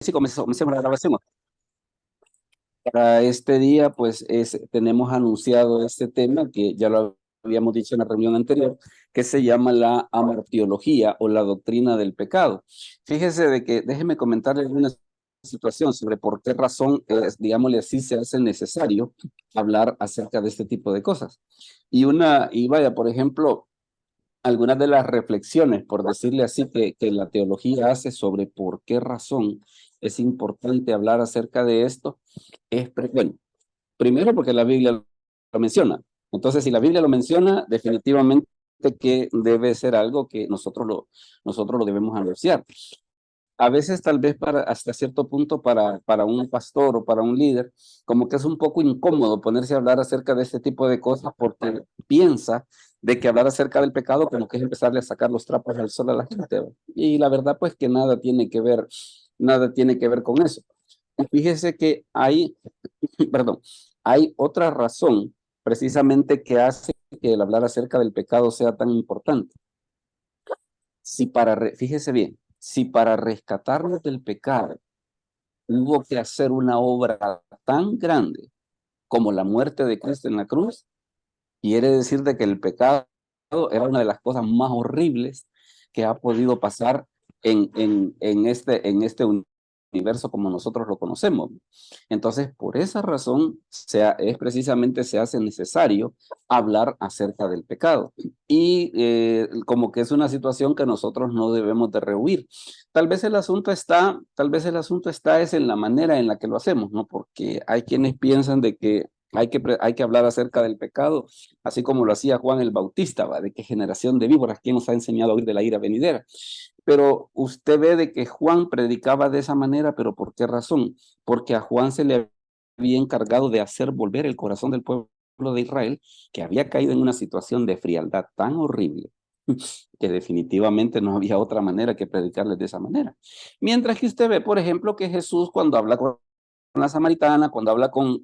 Sí, comencemos la grabación. Para este día, pues tenemos anunciado este tema que ya lo habíamos dicho en la reunión anterior, que se llama la amartiología o la doctrina del pecado. Fíjese de que, déjeme comentarles una situación sobre por qué razón, digámosle así, se hace necesario hablar acerca de este tipo de cosas. Y vaya, por ejemplo, algunas de las reflexiones, por decirle así, que la teología hace sobre por qué razón es importante hablar acerca de esto, bueno, primero porque la Biblia lo menciona. Entonces, si la Biblia lo menciona, definitivamente que debe ser algo que nosotros lo debemos anunciar. A veces tal vez hasta cierto punto para un pastor o para un líder, como que es un poco incómodo ponerse a hablar acerca de este tipo de cosas porque piensa de que hablar acerca del pecado como que es empezarle a sacar los trapos al sol a la gente, ¿va? Y la verdad pues que nada tiene que ver con eso. Y fíjese que hay, perdón, hay otra razón precisamente que hace que el hablar acerca del pecado sea tan importante. Fíjese bien, si para rescatarnos del pecado hubo que hacer una obra tan grande como la muerte de Cristo en la cruz, quiere decir de que el pecado era una de las cosas más horribles que ha podido pasar en este universo como nosotros lo conocemos. Entonces, por esa razón, precisamente se hace necesario hablar acerca del pecado. Y como que es una situación que nosotros no debemos de rehuir. Tal vez el asunto está es en la manera en la que lo hacemos, ¿no? Porque hay quienes piensan de que hay que hablar acerca del pecado, así como lo hacía Juan el Bautista, ¿va? De qué generación de víboras, ¿quién nos ha enseñado a huir de la ira venidera? Pero usted ve de que Juan predicaba de esa manera, pero ¿por qué razón? Porque a Juan se le había encargado de hacer volver el corazón del pueblo de Israel, que había caído en una situación de frialdad tan horrible, que definitivamente no había otra manera que predicarles de esa manera. Mientras que usted ve, por ejemplo, que Jesús cuando habla con la samaritana, cuando habla con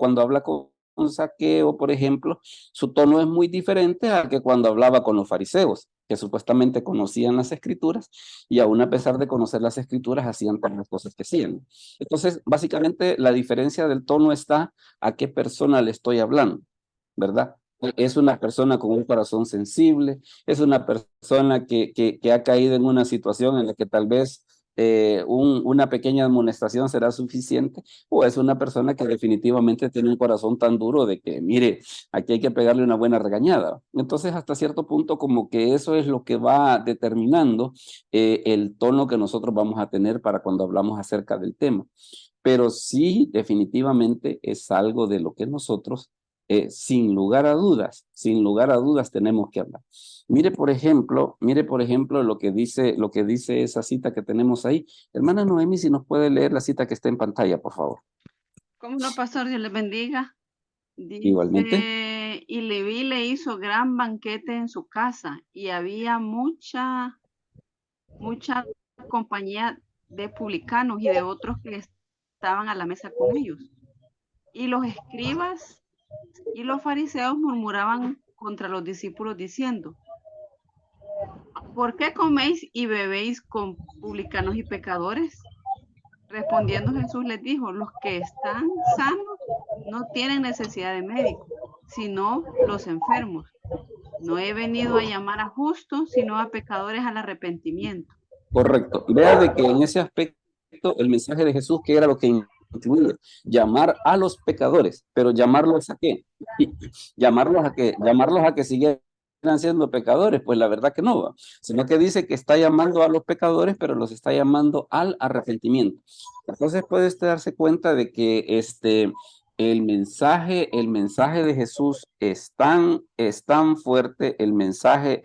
Zaqueo, por ejemplo, su tono es muy diferente al que cuando hablaba con los fariseos, que supuestamente conocían las escrituras y aún a pesar de conocer las escrituras hacían todas las cosas que hacían. Entonces, básicamente la diferencia del tono está a qué persona le estoy hablando, ¿verdad? Es una persona con un corazón sensible, es una persona que ha caído en una situación en la que tal vez una pequeña amonestación será suficiente, o es una persona que definitivamente tiene un corazón tan duro de que, mire, aquí hay que pegarle una buena regañada. Entonces, hasta cierto punto, como que eso es lo que va determinando el tono que nosotros vamos a tener para cuando hablamos acerca del tema. Pero sí, definitivamente es algo de lo que nosotros, sin lugar a dudas tenemos que hablar. Mire por ejemplo lo que dice esa cita que tenemos ahí. Hermana Noemi, si nos puede leer la cita que está en pantalla, por favor. ¿Cómo no, pastor? Dios les bendiga. Igualmente. Dice, y Leví le hizo gran banquete en su casa, y había mucha compañía de publicanos y de otros que estaban a la mesa con ellos. Y los escribas y los fariseos murmuraban contra los discípulos diciendo, ¿por qué coméis y bebéis con publicanos y pecadores? Respondiendo Jesús les dijo, los que están sanos no tienen necesidad de médico, sino los enfermos. No he venido a llamar a justos, sino a pecadores al arrepentimiento. Correcto. Vea de que en ese aspecto el mensaje de Jesús, que era lo que incluía, llamar a los pecadores, pero llamarlos a qué? Llamarlos a que siguieran siendo pecadores, pues la verdad que no va, sino que dice que está llamando a los pecadores, pero los está llamando al arrepentimiento. Entonces puede usted darse cuenta de que el mensaje de Jesús es tan fuerte, el mensaje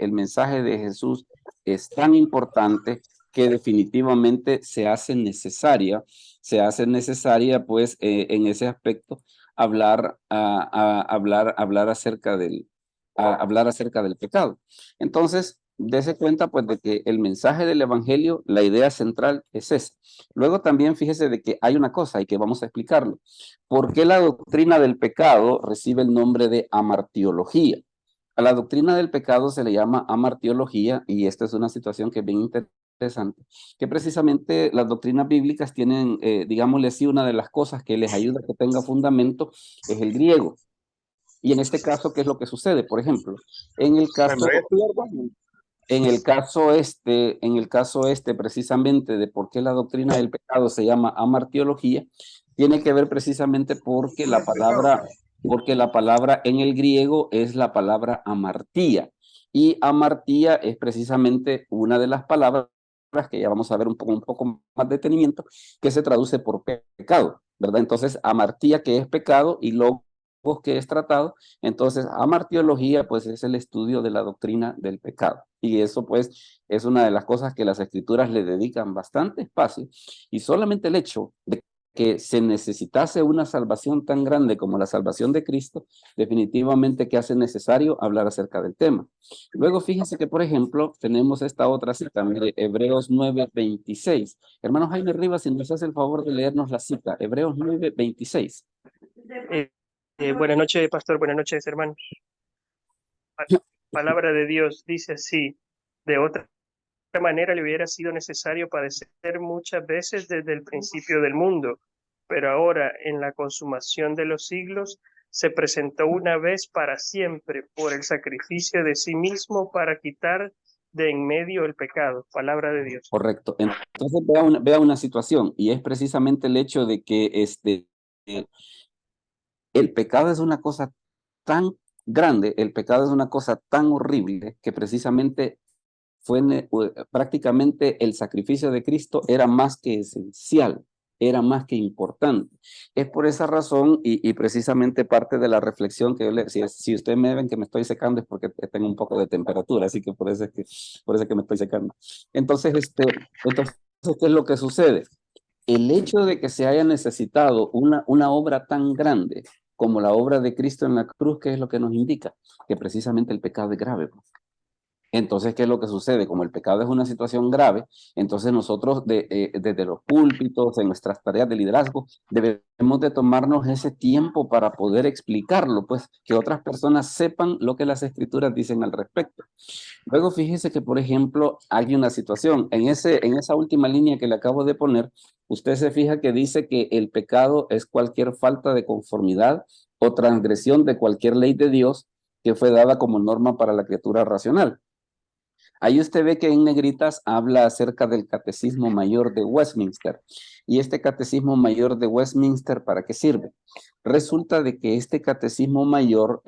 de Jesús es tan importante que definitivamente se hace necesaria pues en ese aspecto hablar acerca del pecado. Entonces, dése cuenta pues de que el mensaje del evangelio, la idea central es esa. Luego también fíjese de que hay una cosa y que vamos a explicarlo. ¿Por qué la doctrina del pecado recibe el nombre de amartiología? A la doctrina del pecado se le llama amartiología y esta es una situación que es bien interesante interesante, que precisamente las doctrinas bíblicas tienen, digámosle así, una de las cosas que les ayuda a que tenga fundamento es el griego. Y en este caso, ¿qué es lo que sucede? Por ejemplo, en el caso, en el caso este precisamente de por qué la doctrina del pecado se llama amartiología, tiene que ver precisamente porque la palabra en el griego es la palabra amartía. Y amartía es precisamente una de las palabras que ya vamos a ver un poco más detenimiento, que se traduce por pecado, ¿verdad? Entonces, amartía, que es pecado, y logos, que es tratado. Entonces, amartiología, pues, es el estudio de la doctrina del pecado. Y eso, pues, es una de las cosas que las escrituras le dedican bastante espacio. Y solamente el hecho de que se necesitase una salvación tan grande como la salvación de Cristo, definitivamente que hace necesario hablar acerca del tema. Luego, fíjense que, por ejemplo, tenemos esta otra cita, mire, Hebreos 9:26. Hermano Jaime Rivas, si nos hace el favor de leernos la cita, Hebreos 9:26. Buenas noches, pastor. Buenas noches, hermano. Palabra de Dios dice así: de otra manera le hubiera sido necesario padecer muchas veces desde el principio del mundo, pero ahora, en la consumación de los siglos, se presentó una vez para siempre por el sacrificio de sí mismo para quitar de en medio el pecado. Palabra de Dios. Correcto. Entonces vea una situación, y es precisamente el hecho de que el pecado es una cosa tan grande, el pecado es una cosa tan horrible, que precisamente prácticamente el sacrificio de Cristo era más que esencial, era más que importante. Es por esa razón, y precisamente parte de la reflexión que yo si ustedes me ven que me estoy secando, es porque tengo un poco de temperatura, así que por eso es que me estoy secando. Entonces, ¿qué es lo que sucede? El hecho de que se haya necesitado una obra tan grande como la obra de Cristo en la cruz, ¿qué es lo que nos indica? Que precisamente el pecado es grave. Entonces, ¿qué es lo que sucede? Como el pecado es una situación grave, entonces nosotros desde los púlpitos, en nuestras tareas de liderazgo, debemos de tomarnos ese tiempo para poder explicarlo, pues que otras personas sepan lo que las escrituras dicen al respecto. Luego, fíjese que, por ejemplo, hay una situación, en esa última línea que le acabo de poner, usted se fija que dice que el pecado es cualquier falta de conformidad o transgresión de cualquier ley de Dios que fue dada como norma para la criatura racional. Ahí usted ve que en negritas habla acerca del Catecismo Mayor de Westminster. ¿Y este Catecismo Mayor de Westminster para qué sirve? Resulta de que este Catecismo Mayor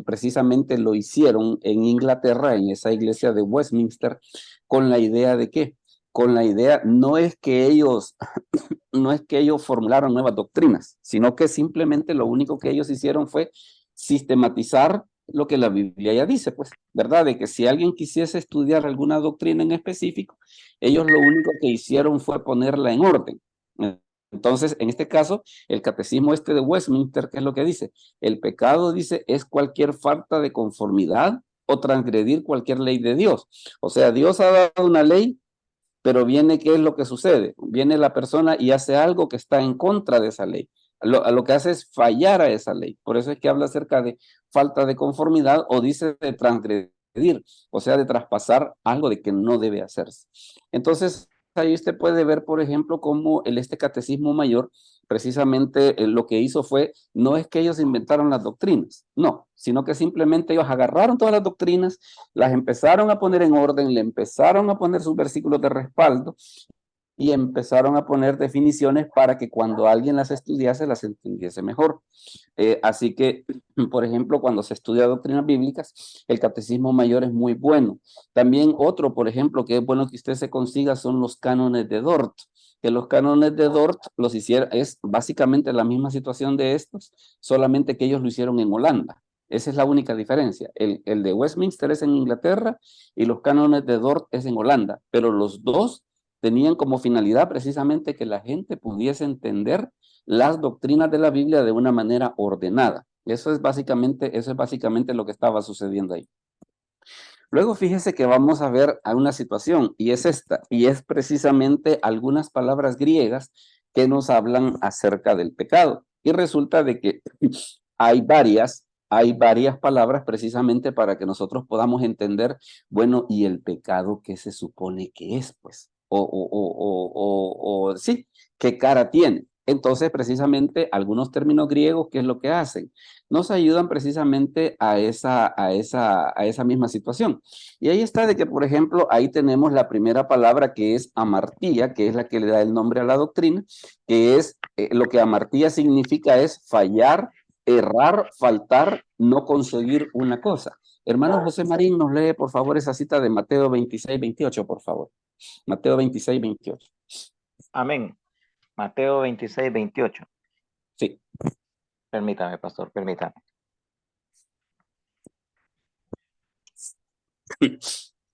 precisamente lo hicieron en Inglaterra, en esa iglesia de Westminster, con la idea de qué? Con la idea, no es que ellos formularon nuevas doctrinas, sino que simplemente lo único que ellos hicieron fue sistematizar lo que la Biblia ya dice, pues, ¿verdad? De que si alguien quisiese estudiar alguna doctrina en específico, ellos lo único que hicieron fue ponerla en orden. Entonces, en este caso, el catecismo de Westminster, ¿qué es lo que dice? El pecado, dice, es cualquier falta de conformidad o transgredir cualquier ley de Dios. O sea, Dios ha dado una ley, pero viene, ¿qué es lo que sucede? Viene la persona y hace algo que está en contra de esa ley. A lo que hace es fallar a esa ley. Por eso es que habla acerca de falta de conformidad, o dice de transgredir, o sea, de traspasar algo de que no debe hacerse. Entonces, ahí usted puede ver, por ejemplo, cómo este catecismo mayor, precisamente lo que hizo fue, no es que ellos inventaron las doctrinas, no, sino que simplemente ellos agarraron todas las doctrinas, las empezaron a poner en orden, le empezaron a poner sus versículos de respaldo y empezaron a poner definiciones para que cuando alguien las estudiase, las entendiese mejor. Así que, por ejemplo, cuando se estudia doctrinas bíblicas, el catecismo mayor es muy bueno. También otro, por ejemplo, que es bueno que usted se consiga son los cánones de Dort. Que los cánones de Dort los hicieron, es básicamente la misma situación de estos, solamente que ellos lo hicieron en Holanda. Esa es la única diferencia. El de Westminster es en Inglaterra y los cánones de Dort es en Holanda, pero los dos tenían como finalidad precisamente que la gente pudiese entender las doctrinas de la Biblia de una manera ordenada. Eso es básicamente lo que estaba sucediendo ahí. Luego fíjese que vamos a ver a una situación, y es esta, y es precisamente algunas palabras griegas que nos hablan acerca del pecado. Y resulta de que hay varias hay varias palabras precisamente para que nosotros podamos entender, bueno, ¿y el pecado qué se supone que es, pues? Sí, ¿qué cara tiene? Entonces, precisamente, algunos términos griegos, ¿qué es lo que hacen? Nos ayudan precisamente a esa misma situación. Y ahí está de que, por ejemplo, ahí tenemos la primera palabra que es amartía, que es la que le da el nombre a la doctrina, que es, lo que amartía significa es fallar, errar, faltar, no conseguir una cosa. Hermano José Marín, nos lee, por favor, esa cita de Mateo 26, 28, por favor. Mateo 26, 28. Amén. Mateo 26, 28. Sí. Permítame, pastor, permítame.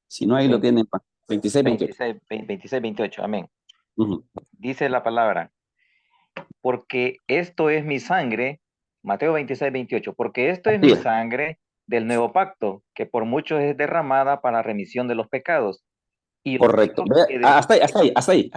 Si no, ahí lo tienen. 26, 28. 26, 28. Amén. Dice la palabra, porque esto es mi sangre, Mateo 26, 28, porque esto es mi sangre del nuevo pacto, que por muchos es derramada para remisión de los pecados. Y correcto. Hasta ahí.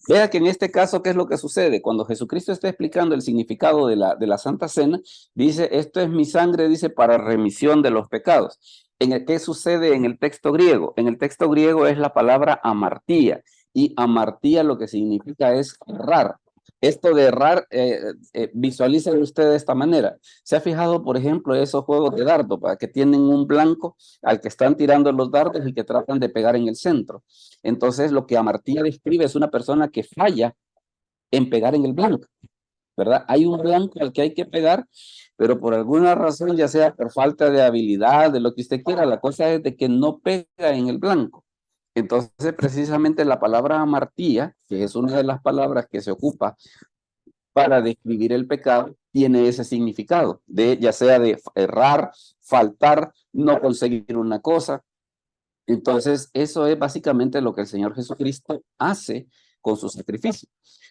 Vea que en este caso, ¿qué es lo que sucede? Cuando Jesucristo está explicando el significado de la Santa Cena, dice, esto es mi sangre, dice, para remisión de los pecados. ¿Qué sucede en el texto griego? En el texto griego es la palabra amartía, y amartía lo que significa es errar. Esto de errar, visualícelo usted de esta manera. ¿Se ha fijado, por ejemplo, esos juegos de dardo, para que tienen un blanco al que están tirando los dardos y que tratan de pegar en el centro? Entonces, lo que amartía describe es una persona que falla en pegar en el blanco, ¿verdad? Hay un blanco al que hay que pegar, pero por alguna razón, ya sea por falta de habilidad, de lo que usted quiera, la cosa es de que no pega en el blanco. Entonces, precisamente la palabra amartía, que es una de las palabras que se ocupa para describir el pecado, tiene ese significado, de ya sea de errar, faltar, no conseguir una cosa. Entonces, eso es básicamente lo que el Señor Jesucristo hace con su sacrificio.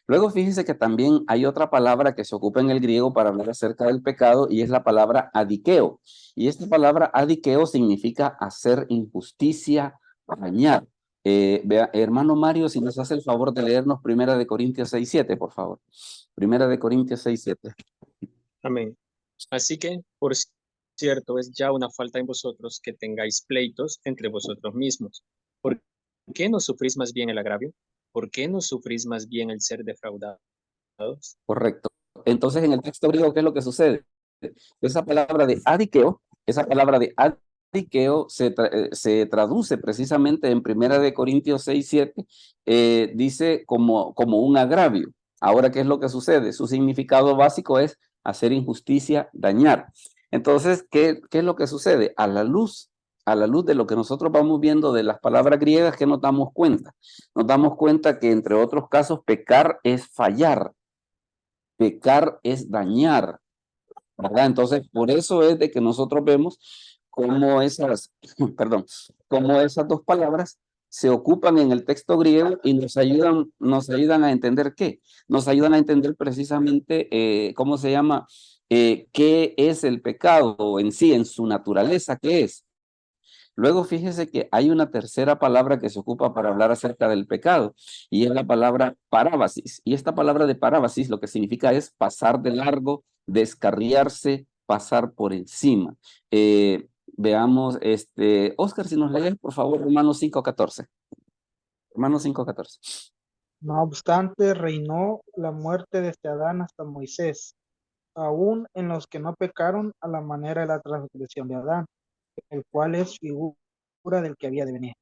Luego, fíjense que también hay otra palabra que se ocupa en el griego para hablar acerca del pecado, y es la palabra adikeo. Y esta palabra adikeo significa hacer injusticia, dañar. Hermano Mario, si nos hace el favor de leernos 1 Corintios 6:7, por favor. 1 Corintios 6:7. Amén. Así que, por cierto, es ya una falta en vosotros que tengáis pleitos entre vosotros mismos. ¿Por qué no sufrís más bien el agravio? ¿Por qué no sufrís más bien el ser defraudados? Correcto. Entonces, en el texto griego, ¿qué es lo que sucede? Esa palabra de adikeo se traduce precisamente en 1 Corintios 6:7, dice como un agravio. Ahora, ¿qué es lo que sucede? Su significado básico es hacer injusticia, dañar. Entonces, ¿qué es lo que sucede? A la luz de lo que nosotros vamos viendo de las palabras griegas, ¿qué nos damos cuenta? Nos damos cuenta que, entre otros casos, pecar es fallar, pecar es dañar, ¿verdad? Entonces, por eso es de que nosotros vemos cómo cómo esas dos palabras se ocupan en el texto griego y nos ayudan a entender qué. Nos ayudan a entender precisamente, ¿cómo se llama? ¿Qué es el pecado en sí, en su naturaleza? ¿Qué es? Luego, fíjese que hay una tercera palabra que se ocupa para hablar acerca del pecado, y es la palabra parábasis. Y esta palabra de parábasis lo que significa es pasar de largo, descarriarse, pasar por encima. Veamos, Oscar, si nos lees, por favor, Romanos 5:14. Romanos 5:14. No obstante, reinó la muerte desde Adán hasta Moisés, aún en los que no pecaron a la manera de la transgresión de Adán, el cual es figura del que había de venir.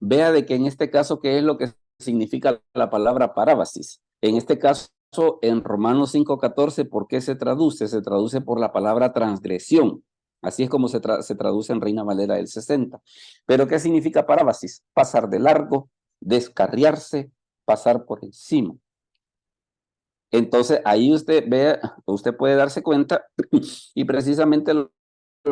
Vea de que en este caso, ¿qué es lo que significa la palabra parábasis? En este caso, en Romanos 5:14, ¿por qué se traduce? Se traduce por la palabra transgresión. Así es como se traduce en Reina Valera del 60. ¿Pero qué significa parábasis? Pasar de largo, descarriarse, pasar por encima. Entonces, ahí usted puede darse cuenta, y precisamente los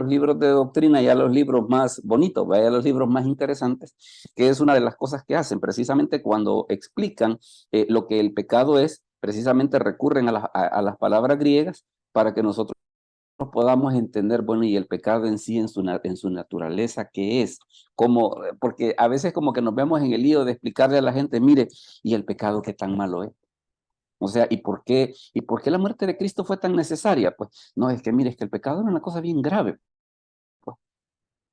libros de doctrina, ya los libros más bonitos, vaya los libros más interesantes, que es una de las cosas que hacen, precisamente cuando explican lo que el pecado es, precisamente recurren a las palabras griegas para que nosotros podamos entender, bueno, y el pecado en sí, en su naturaleza, ¿qué es? Porque a veces como que nos vemos en el lío de explicarle a la gente, mire, y el pecado qué tan malo es. O sea, ¿y por qué la muerte de Cristo fue tan necesaria? Pues no, es que mire, es que el pecado era una cosa bien grave. Pues,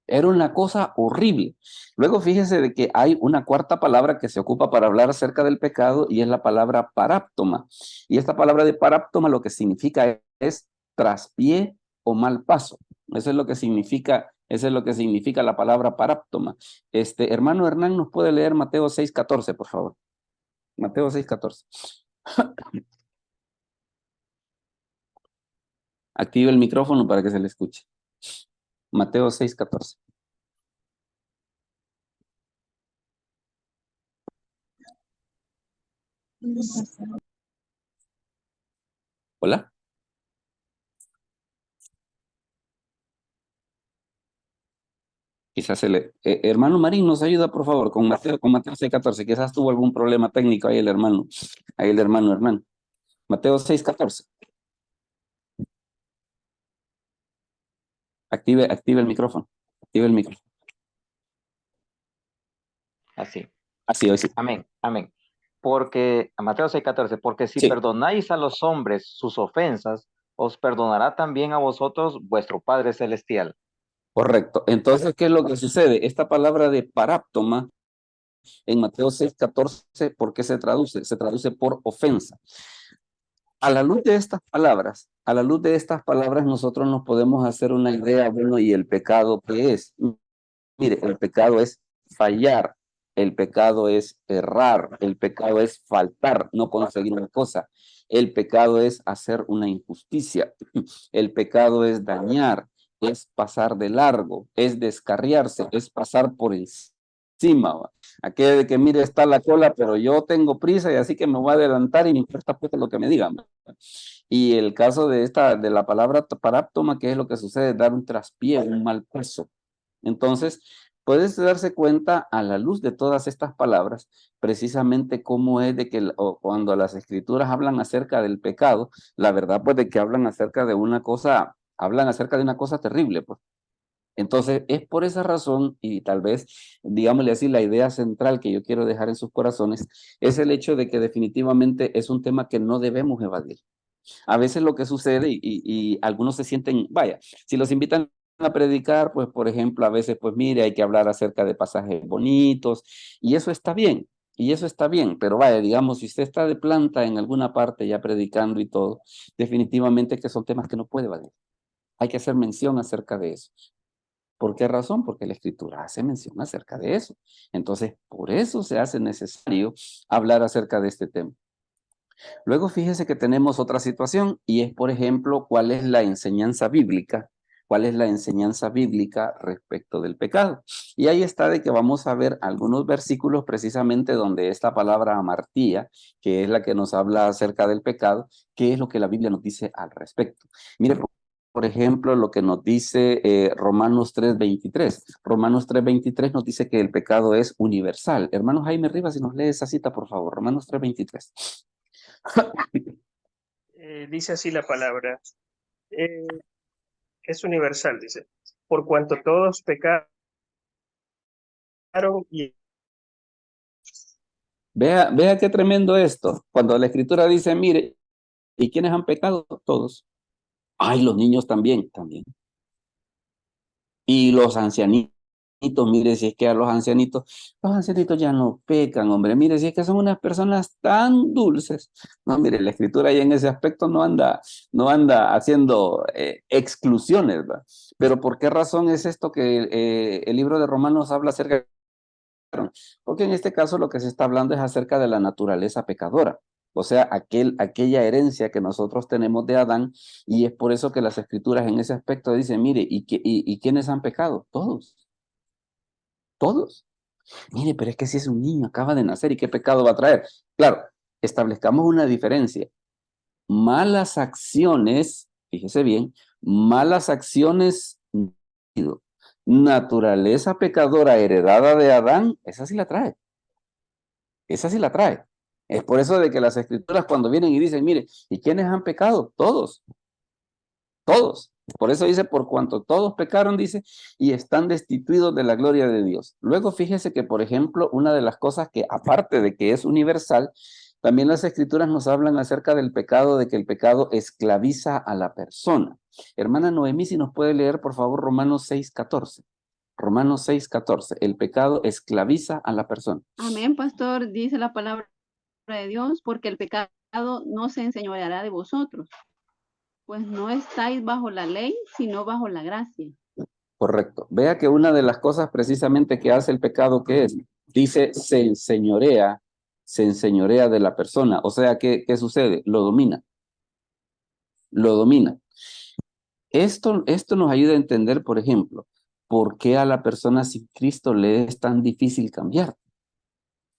era una cosa horrible. Luego fíjese de que hay una cuarta palabra que se ocupa para hablar acerca del pecado y es la palabra paráptoma. Y esta palabra de paráptoma lo que significa es traspié o mal paso. Eso es lo que significa la palabra paráptoma. Hermano Hernán, ¿nos puede leer Mateo 6:14, por favor? Mateo 6:14. Active el micrófono para que se le escuche. Mateo 6:14. Hola. Quizás hermano Marín nos ayuda, por favor, con Mateo 6:14. Quizás tuvo algún problema técnico ahí el hermano Hernán. Mateo 6:14. Active el micrófono. Active el micrófono. Así. Así, hoy sí. Amén, amén. Porque, Mateo 6:14, porque si Sí. perdonáis a los hombres sus ofensas, os perdonará también a vosotros vuestro Padre Celestial. Correcto. Entonces, ¿qué es lo que sucede? Esta palabra de paráptoma en Mateo 6:14, ¿por qué se traduce? Se traduce por ofensa. A la luz de estas palabras, nosotros nos podemos hacer una idea, bueno, ¿y el pecado qué es? Mire, el pecado es fallar, el pecado es errar, el pecado es faltar, no conseguir una cosa, el pecado es hacer una injusticia, el pecado es dañar, es pasar de largo, es descarriarse, es pasar por encima. ¿Va? Aquello de que mire está la cola, pero yo tengo prisa y así que me voy a adelantar y me importa pues lo que me digan. ¿Va? Y el caso de la palabra paráptoma, ¿qué es lo que sucede? Dar un traspié, un mal paso. Entonces, puedes darse cuenta a la luz de todas estas palabras, precisamente cómo es de que cuando las escrituras hablan acerca del pecado, la verdad pues de que hablan acerca de una cosa terrible, pues. Entonces, es por esa razón, y tal vez, digámosle así, la idea central que yo quiero dejar en sus corazones, es el hecho de que definitivamente es un tema que no debemos evadir. A veces lo que sucede, y algunos se sienten, vaya, si los invitan a predicar, pues por ejemplo, a veces, pues mire, hay que hablar acerca de pasajes bonitos, y eso está bien, pero vaya, digamos, si usted está de planta en alguna parte ya predicando y todo, definitivamente que son temas que no puede evadir. Hay que hacer mención acerca de eso. ¿Por qué razón? Porque la escritura hace mención acerca de eso. Entonces, por eso se hace necesario hablar acerca de este tema. Luego fíjese que tenemos otra situación y es, por ejemplo, ¿cuál es la enseñanza bíblica? ¿Cuál es la enseñanza bíblica respecto del pecado? Y ahí está de que vamos a ver algunos versículos precisamente donde esta palabra amartía, que es la que nos habla acerca del pecado, qué es lo que la Biblia nos dice al respecto. Mire, por ejemplo, lo que nos dice Romanos 3:23. Romanos 3:23 nos dice que el pecado es universal. Hermano Jaime Rivas, si nos lee esa cita, por favor. Romanos 3:23. Dice así la palabra. Es universal, dice. Por cuanto todos pecaron y... Vea qué tremendo esto. Cuando la escritura dice, mire, ¿y quiénes han pecado? Todos. Ay, los niños también. Y los ancianitos, mire, si es que a los ancianitos ya no pecan, hombre. Mire, si es que son unas personas tan dulces. No, mire, la escritura ahí en ese aspecto no anda haciendo exclusiones, ¿verdad? Pero ¿por qué razón es esto que el libro de Romanos habla acerca de... Porque en este caso lo que se está hablando es acerca de la naturaleza pecadora, o sea, aquella herencia que nosotros tenemos de Adán, y es por eso que las escrituras en ese aspecto dicen, mire, ¿y quiénes han pecado? Todos. Mire, pero es que si es un niño, acaba de nacer, ¿y qué pecado va a traer? Claro, establezcamos una diferencia. Malas acciones, fíjese bien, malas acciones, naturaleza pecadora heredada de Adán, esa sí la trae. Esa sí la trae. Es por eso de que las escrituras cuando vienen y dicen, mire, ¿y quiénes han pecado? Todos. Por eso dice, por cuanto todos pecaron, dice, y están destituidos de la gloria de Dios. Luego fíjese que, por ejemplo, una de las cosas que, aparte de que es universal, También las escrituras nos hablan acerca del pecado, de que el pecado esclaviza a la persona. Hermana Noemí, si nos puede leer, por favor, Romanos 6:14. Romanos 6:14. El pecado esclaviza a la persona. Amén, pastor, dice la palabra de Dios, porque el pecado no se enseñoreará de vosotros, pues no estáis bajo la ley, sino bajo la gracia. Correcto. Vea que una de las cosas precisamente que hace el pecado, ¿qué es? Dice, se enseñorea de la persona. O sea, ¿qué sucede? Lo domina. Lo domina. Esto nos ayuda a entender, por ejemplo, por qué a la persona sin Cristo le es tan difícil cambiar.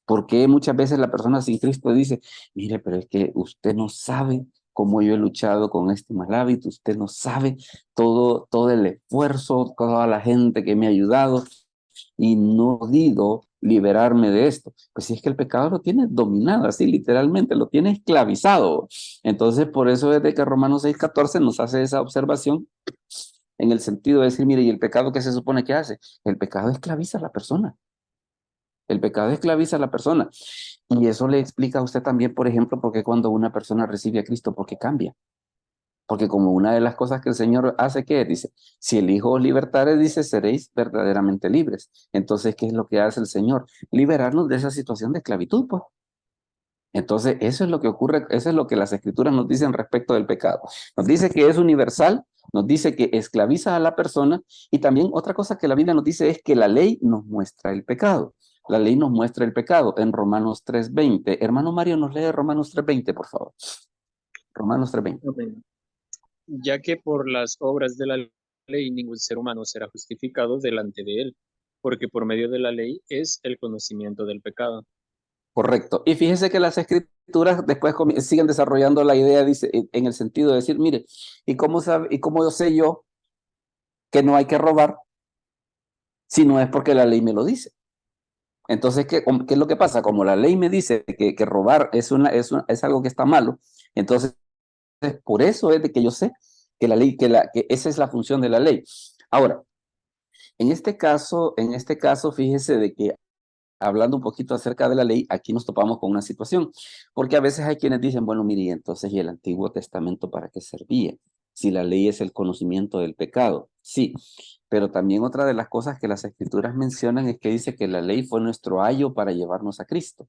Porque muchas veces la persona sin Cristo dice, mire, pero es que usted no sabe cómo yo he luchado con este mal hábito, usted no sabe todo el esfuerzo, toda la gente que me ha ayudado y no he podido liberarme de esto. Pues si es que el pecado lo tiene dominado, así literalmente, lo tiene esclavizado. Entonces, por eso es de que Romanos 6:14 nos hace esa observación en el sentido de decir, mire, ¿y el pecado qué se supone que hace? El pecado esclaviza a la persona. El pecado esclaviza a la persona. Y eso le explica a usted también, por ejemplo, porque cuando una persona recibe a Cristo, ¿por qué cambia? Porque como una de las cosas que el Señor hace, ¿qué dice? Si el Hijo os libertare, dice, seréis verdaderamente libres. Entonces, ¿qué es lo que hace el Señor? Liberarnos de esa situación de esclavitud, pues. Entonces, eso es lo que ocurre, eso es lo que las Escrituras nos dicen respecto del pecado. Nos dice que es universal, nos dice que esclaviza a la persona, y también otra cosa que la Biblia nos dice es que la ley nos muestra el pecado. La ley nos muestra el pecado en Romanos 3:20. Hermano Mario, nos lee Romanos 3:20, por favor. Romanos 3:20. Amén. Ya que por las obras de la ley ningún ser humano será justificado delante de él, porque por medio de la ley es el conocimiento del pecado. Correcto. Y fíjese que las Escrituras después siguen desarrollando la idea, dice, en el sentido de decir, mire, ¿y cómo sé yo que no hay que robar si no es porque la ley me lo dice? Entonces, ¿qué es lo que pasa? Como la ley me dice que robar es algo que está malo, entonces por eso es de que yo sé que la ley, que esa es la función de la ley. Ahora, en este caso, fíjese de que hablando un poquito acerca de la ley, aquí nos topamos con una situación, porque a veces hay quienes dicen, bueno, mire, entonces, ¿y el Antiguo Testamento para qué servía? Si la ley es el conocimiento del pecado, sí, pero también otra de las cosas que las Escrituras mencionan es que dice que la ley fue nuestro ayo para llevarnos a Cristo.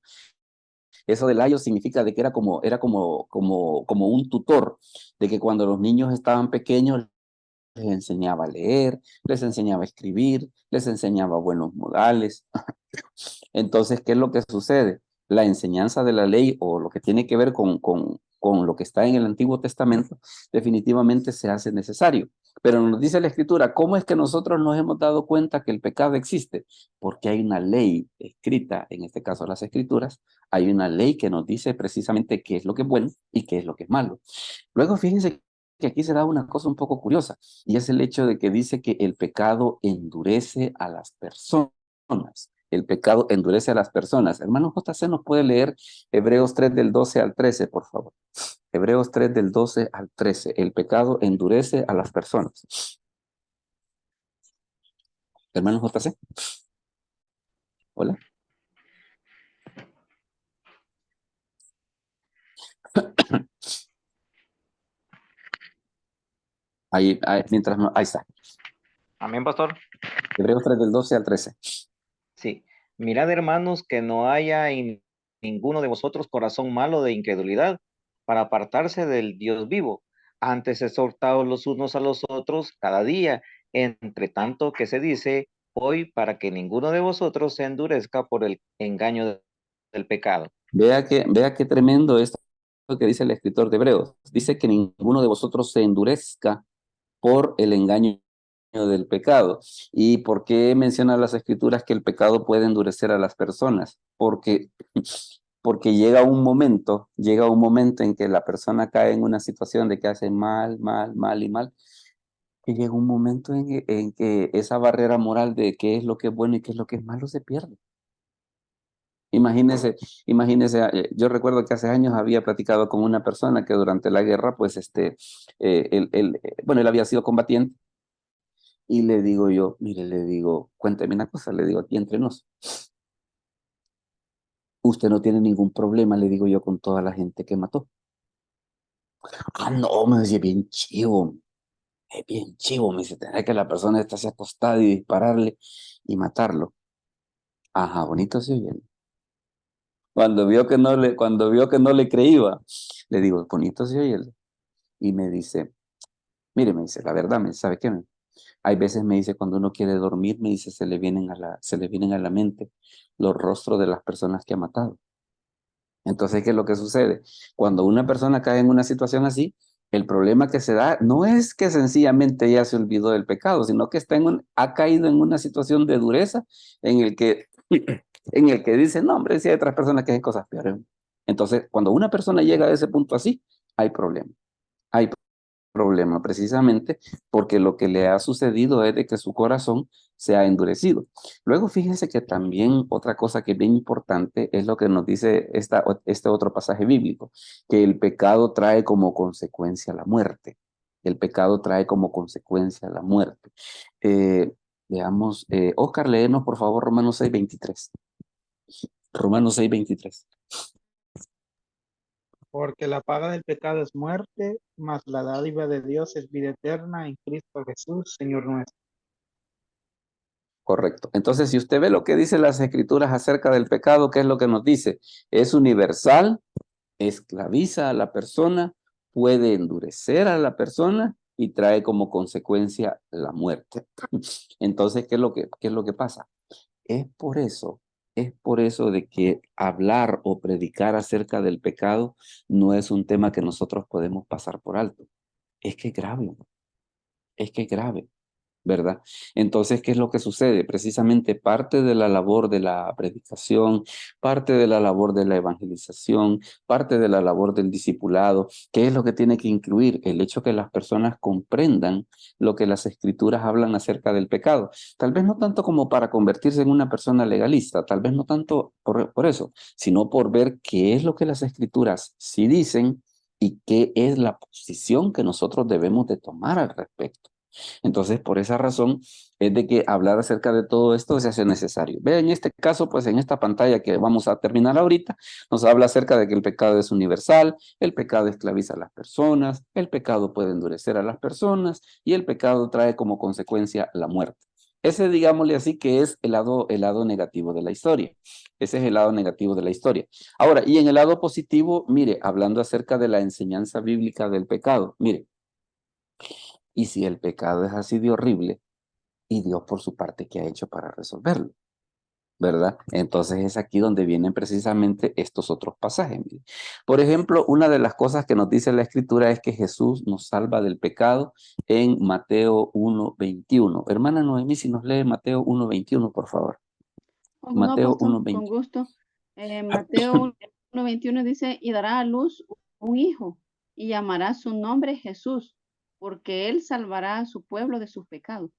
Eso del ayo significa de que era como un tutor, de que cuando los niños estaban pequeños les enseñaba a leer, les enseñaba a escribir, les enseñaba buenos modales. Entonces, ¿qué es lo que sucede? La enseñanza de la ley o lo que tiene que ver con lo que está en el Antiguo Testamento definitivamente se hace necesario. Pero nos dice la Escritura, ¿cómo es que nosotros nos hemos dado cuenta que el pecado existe? Porque hay una ley escrita, en este caso las Escrituras, hay una ley que nos dice precisamente qué es lo que es bueno y qué es lo que es malo. Luego, fíjense que aquí se da una cosa un poco curiosa, y es el hecho de que dice que el pecado endurece a las personas. El pecado endurece a las personas. Hermano JC, ¿nos puede leer Hebreos 3 del 12 al 13, por favor? Hebreos 3 del 12 al 13. El pecado endurece a las personas. Hermano JC. Hola. Ahí mientras no, ahí está. Amén, pastor. Hebreos 3 del 12 al 13. Sí. Mirad, hermanos, que no haya en ninguno de vosotros corazón malo de incredulidad para apartarse del Dios vivo. Antes exhortaos los unos a los otros cada día, entre tanto que se dice hoy, para que ninguno de vosotros se endurezca por el engaño del pecado. Vea qué tremendo esto que dice el escritor de Hebreos. Dice que ninguno de vosotros se endurezca por el engaño del pecado. ¿Y por qué menciona las Escrituras que el pecado puede endurecer a las personas? Porque llega un momento en que la persona cae en una situación de que hace mal, que llega un momento en que esa barrera moral de qué es lo que es bueno y qué es lo que es malo se pierde. Imagínese, yo recuerdo que hace años había platicado con una persona que durante la guerra, pues, él había sido combatiente, y le digo yo, mire, le digo, cuénteme una cosa, le digo, aquí entre nos. usted no tiene ningún problema, le digo yo, con toda la gente que mató. Ah, no, me dice, bien chivo. Es bien chivo, me dice, tener que la persona esté acostada y dispararle y matarlo. Ajá, bonito se oye. Cuando vio que no le creía, le digo, bonito se oye. Y me dice, mire, me dice, la verdad, me ¿sabe qué? Hay veces me dice, cuando uno quiere dormir, me dice, se le vienen a la mente los rostros de las personas que ha matado. Entonces, ¿qué es lo que sucede? Cuando una persona cae en una situación así, el problema que se da no es que sencillamente ella se olvidó del pecado, sino que ha caído en una situación de dureza en el que, en el que dice, no, hombre, si hay otras personas que hacen cosas peores. Entonces, cuando una persona llega a ese punto así, hay problema. Hay problema precisamente porque lo que le ha sucedido es de que su corazón se ha endurecido. Luego fíjense que también otra cosa que es bien importante es lo que nos dice este otro pasaje bíblico, que el pecado trae como consecuencia la muerte. El pecado trae como consecuencia la muerte. Veamos, Oscar, léenos por favor Romanos 6:23. Romanos 6:23. Porque la paga del pecado es muerte, mas la dádiva de Dios es vida eterna en Cristo Jesús, Señor nuestro. Correcto. Entonces, si usted ve lo que dice las Escrituras acerca del pecado, ¿qué es lo que nos dice? Es universal, esclaviza a la persona, puede endurecer a la persona y trae como consecuencia la muerte. Entonces, qué es lo que pasa? Es por eso de que hablar o predicar acerca del pecado no es un tema que nosotros podemos pasar por alto. Es que es grave. ¿Verdad? Entonces, ¿qué es lo que sucede? Precisamente parte de la labor de la predicación, parte de la labor de la evangelización, parte de la labor del discipulado, ¿qué es lo que tiene que incluir? El hecho que las personas comprendan lo que las escrituras hablan acerca del pecado. Tal vez no tanto como para convertirse en una persona legalista, tal vez no tanto por eso, sino por ver qué es lo que las escrituras sí dicen y qué es la posición que nosotros debemos de tomar al respecto. Entonces, por esa razón es de que hablar acerca de todo esto se hace necesario. Vean, en este caso, pues en esta pantalla que vamos a terminar ahorita, nos habla acerca de que el pecado es universal, el pecado esclaviza a las personas, el pecado puede endurecer a las personas y el pecado trae como consecuencia la muerte. Ese, digámosle así, que es el lado negativo de la historia. Ese es el lado negativo de la historia. Ahora, y en el lado positivo, mire, hablando acerca de la enseñanza bíblica del pecado, mire, y si el pecado es así de horrible, y Dios por su parte, ¿qué ha hecho para resolverlo? ¿Verdad? Entonces es aquí donde vienen precisamente estos otros pasajes. Mire. Por ejemplo, una de las cosas que nos dice la Escritura es que Jesús nos salva del pecado en Mateo 1:21. Hermana Noemí, si nos lee Mateo 1:21, por favor. Con Mateo gusto, 1:21. con gusto. Mateo 1:21 dice, y dará a luz un hijo, y llamará su nombre Jesús, porque él salvará a su pueblo de sus pecados.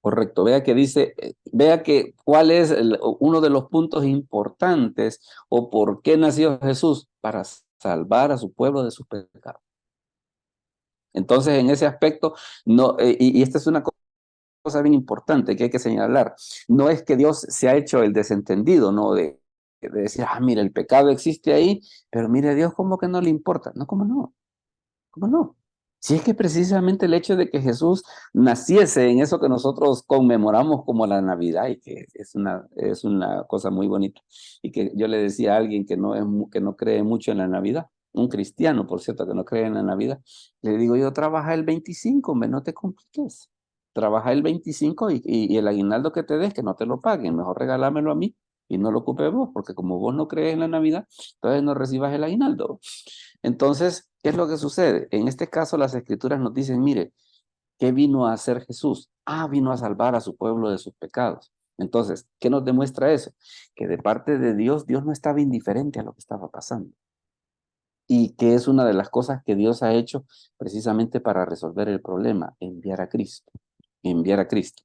Correcto, vea que dice, vea que cuál es uno de los puntos importantes o por qué nació Jesús para salvar a su pueblo de sus pecados. Entonces, en ese aspecto, no, y esta es una cosa bien importante que hay que señalar. No es que Dios se ha hecho el desentendido, ¿no? De decir, mira, el pecado existe ahí, pero mire, a Dios como que no le importa. No, ¿cómo no? ¿Cómo no? Si es que precisamente el hecho de que Jesús naciese en eso que nosotros conmemoramos como la Navidad y que es una cosa muy bonita y que yo le decía a alguien que no cree mucho en la Navidad, un cristiano, por cierto, que no cree en la Navidad, le digo yo, trabaja el 25, hombre, no te compliques. Trabaja el 25 y el aguinaldo que te des, que no te lo paguen, mejor regálamelo a mí y no lo ocupes vos, porque como vos no crees en la Navidad, entonces no recibas el aguinaldo. Entonces, ¿qué es lo que sucede? En este caso, las escrituras nos dicen, mire, ¿qué vino a hacer Jesús? Vino a salvar a su pueblo de sus pecados. Entonces, ¿qué nos demuestra eso? Que de parte de Dios, Dios no estaba indiferente a lo que estaba pasando. Y que es una de las cosas que Dios ha hecho precisamente para resolver el problema, enviar a Cristo. Enviar a Cristo.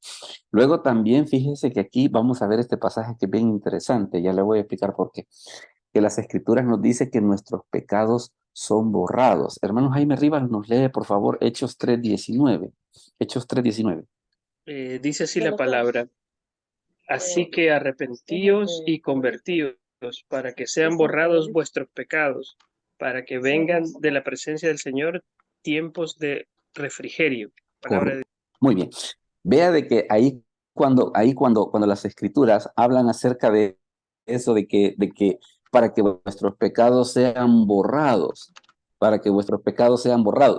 Luego también fíjense que aquí vamos a ver este pasaje que es bien interesante, ya le voy a explicar por qué. Que las escrituras nos dice que nuestros pecados son borrados. Hermano Jaime Rivas nos lee por favor Hechos 3:19. Hechos 3:19. Dice así la palabra. Así que arrepentíos y convertíos para que sean borrados vuestros pecados, para que vengan de la presencia del Señor tiempos de refrigerio. Palabra de... Muy bien. Vea de que cuando las escrituras hablan acerca de eso, de que para que vuestros pecados sean borrados,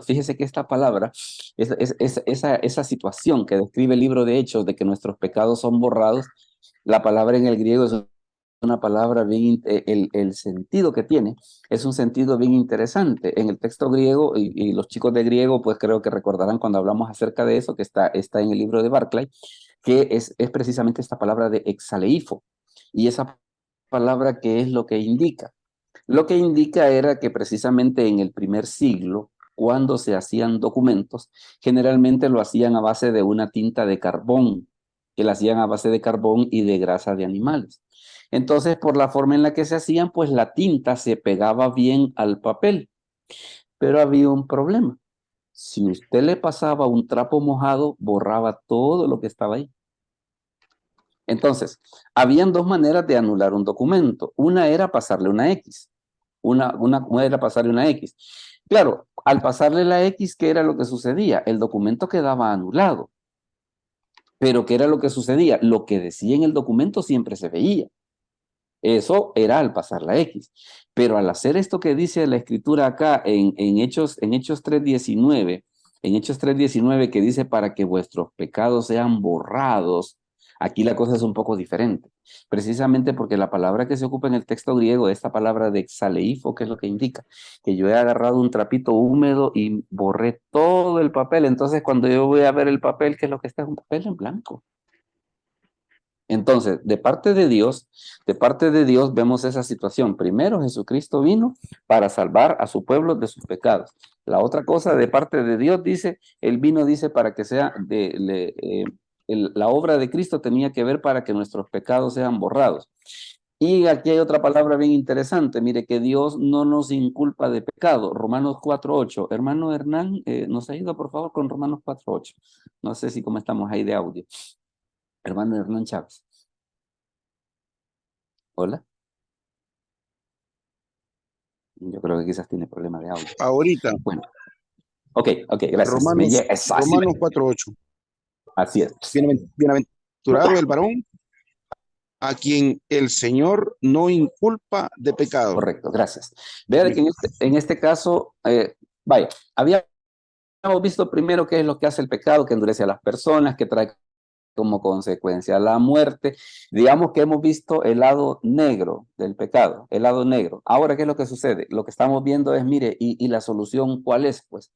Fíjese que esta palabra, esa situación que describe el libro de Hechos de que nuestros pecados son borrados, la palabra en el griego es una palabra bien, el sentido que tiene es un sentido bien interesante. En el texto griego, y los chicos de griego, pues creo que recordarán cuando hablamos acerca de eso, que está en el libro de Barclay, que es precisamente esta palabra de exaleifo. Y esa palabra, ¿qué es lo que indica? Lo que indica era que precisamente en el primer siglo, cuando se hacían documentos, generalmente lo hacían a base de una tinta de carbón, que la hacían a base de carbón y de grasa de animales. Entonces, por la forma en la que se hacían, pues la tinta se pegaba bien al papel. Pero había un problema. Si usted le pasaba un trapo mojado, borraba todo lo que estaba ahí. Entonces, habían dos maneras de anular un documento. Una era pasarle una X. Una era pasarle una X. Claro, al pasarle la X, ¿qué era lo que sucedía? El documento quedaba anulado. Pero ¿qué era lo que sucedía? Lo que decía en el documento siempre se veía. Eso era al pasar la X. Pero al hacer esto que dice la escritura acá en Hechos 3:19, en Hechos 3:19 que dice para que vuestros pecados sean borrados, aquí la cosa es un poco diferente. Precisamente porque la palabra que se ocupa en el texto griego, esta palabra de exaleifo, que es lo que indica, que yo he agarrado un trapito húmedo y borré todo el papel. Entonces cuando yo voy a ver el papel, ¿qué es lo que está? Es un papel en blanco. Entonces, de parte de Dios vemos esa situación. Primero, Jesucristo vino para salvar a su pueblo de sus pecados. La otra cosa, de parte de Dios, dice, Él vino, dice, para que sea, la obra de Cristo tenía que ver para que nuestros pecados sean borrados. Y aquí hay otra palabra bien interesante. Mire, que Dios no nos inculpa de pecado. Romanos 4:8. Hermano Hernán, ¿nos ayuda por favor con Romanos 4:8? No sé si cómo estamos ahí de audio. Hermano Hernán Chávez. Hola. Yo creo que quizás tiene problema de audio. Ahorita. Bueno. Ok, gracias. Romanos 4:8. Así es. Bienaventurado el varón a quien el Señor no inculpa de pecado. Correcto, gracias. Vea que en este caso, vaya, habíamos visto primero qué es lo que hace el pecado, que endurece a las personas, que trae como consecuencia la muerte. Digamos que hemos visto el lado negro del pecado, el lado negro. Ahora, ¿qué es lo que sucede? Lo que estamos viendo es, mire, ¿y la solución cuál es? Pues,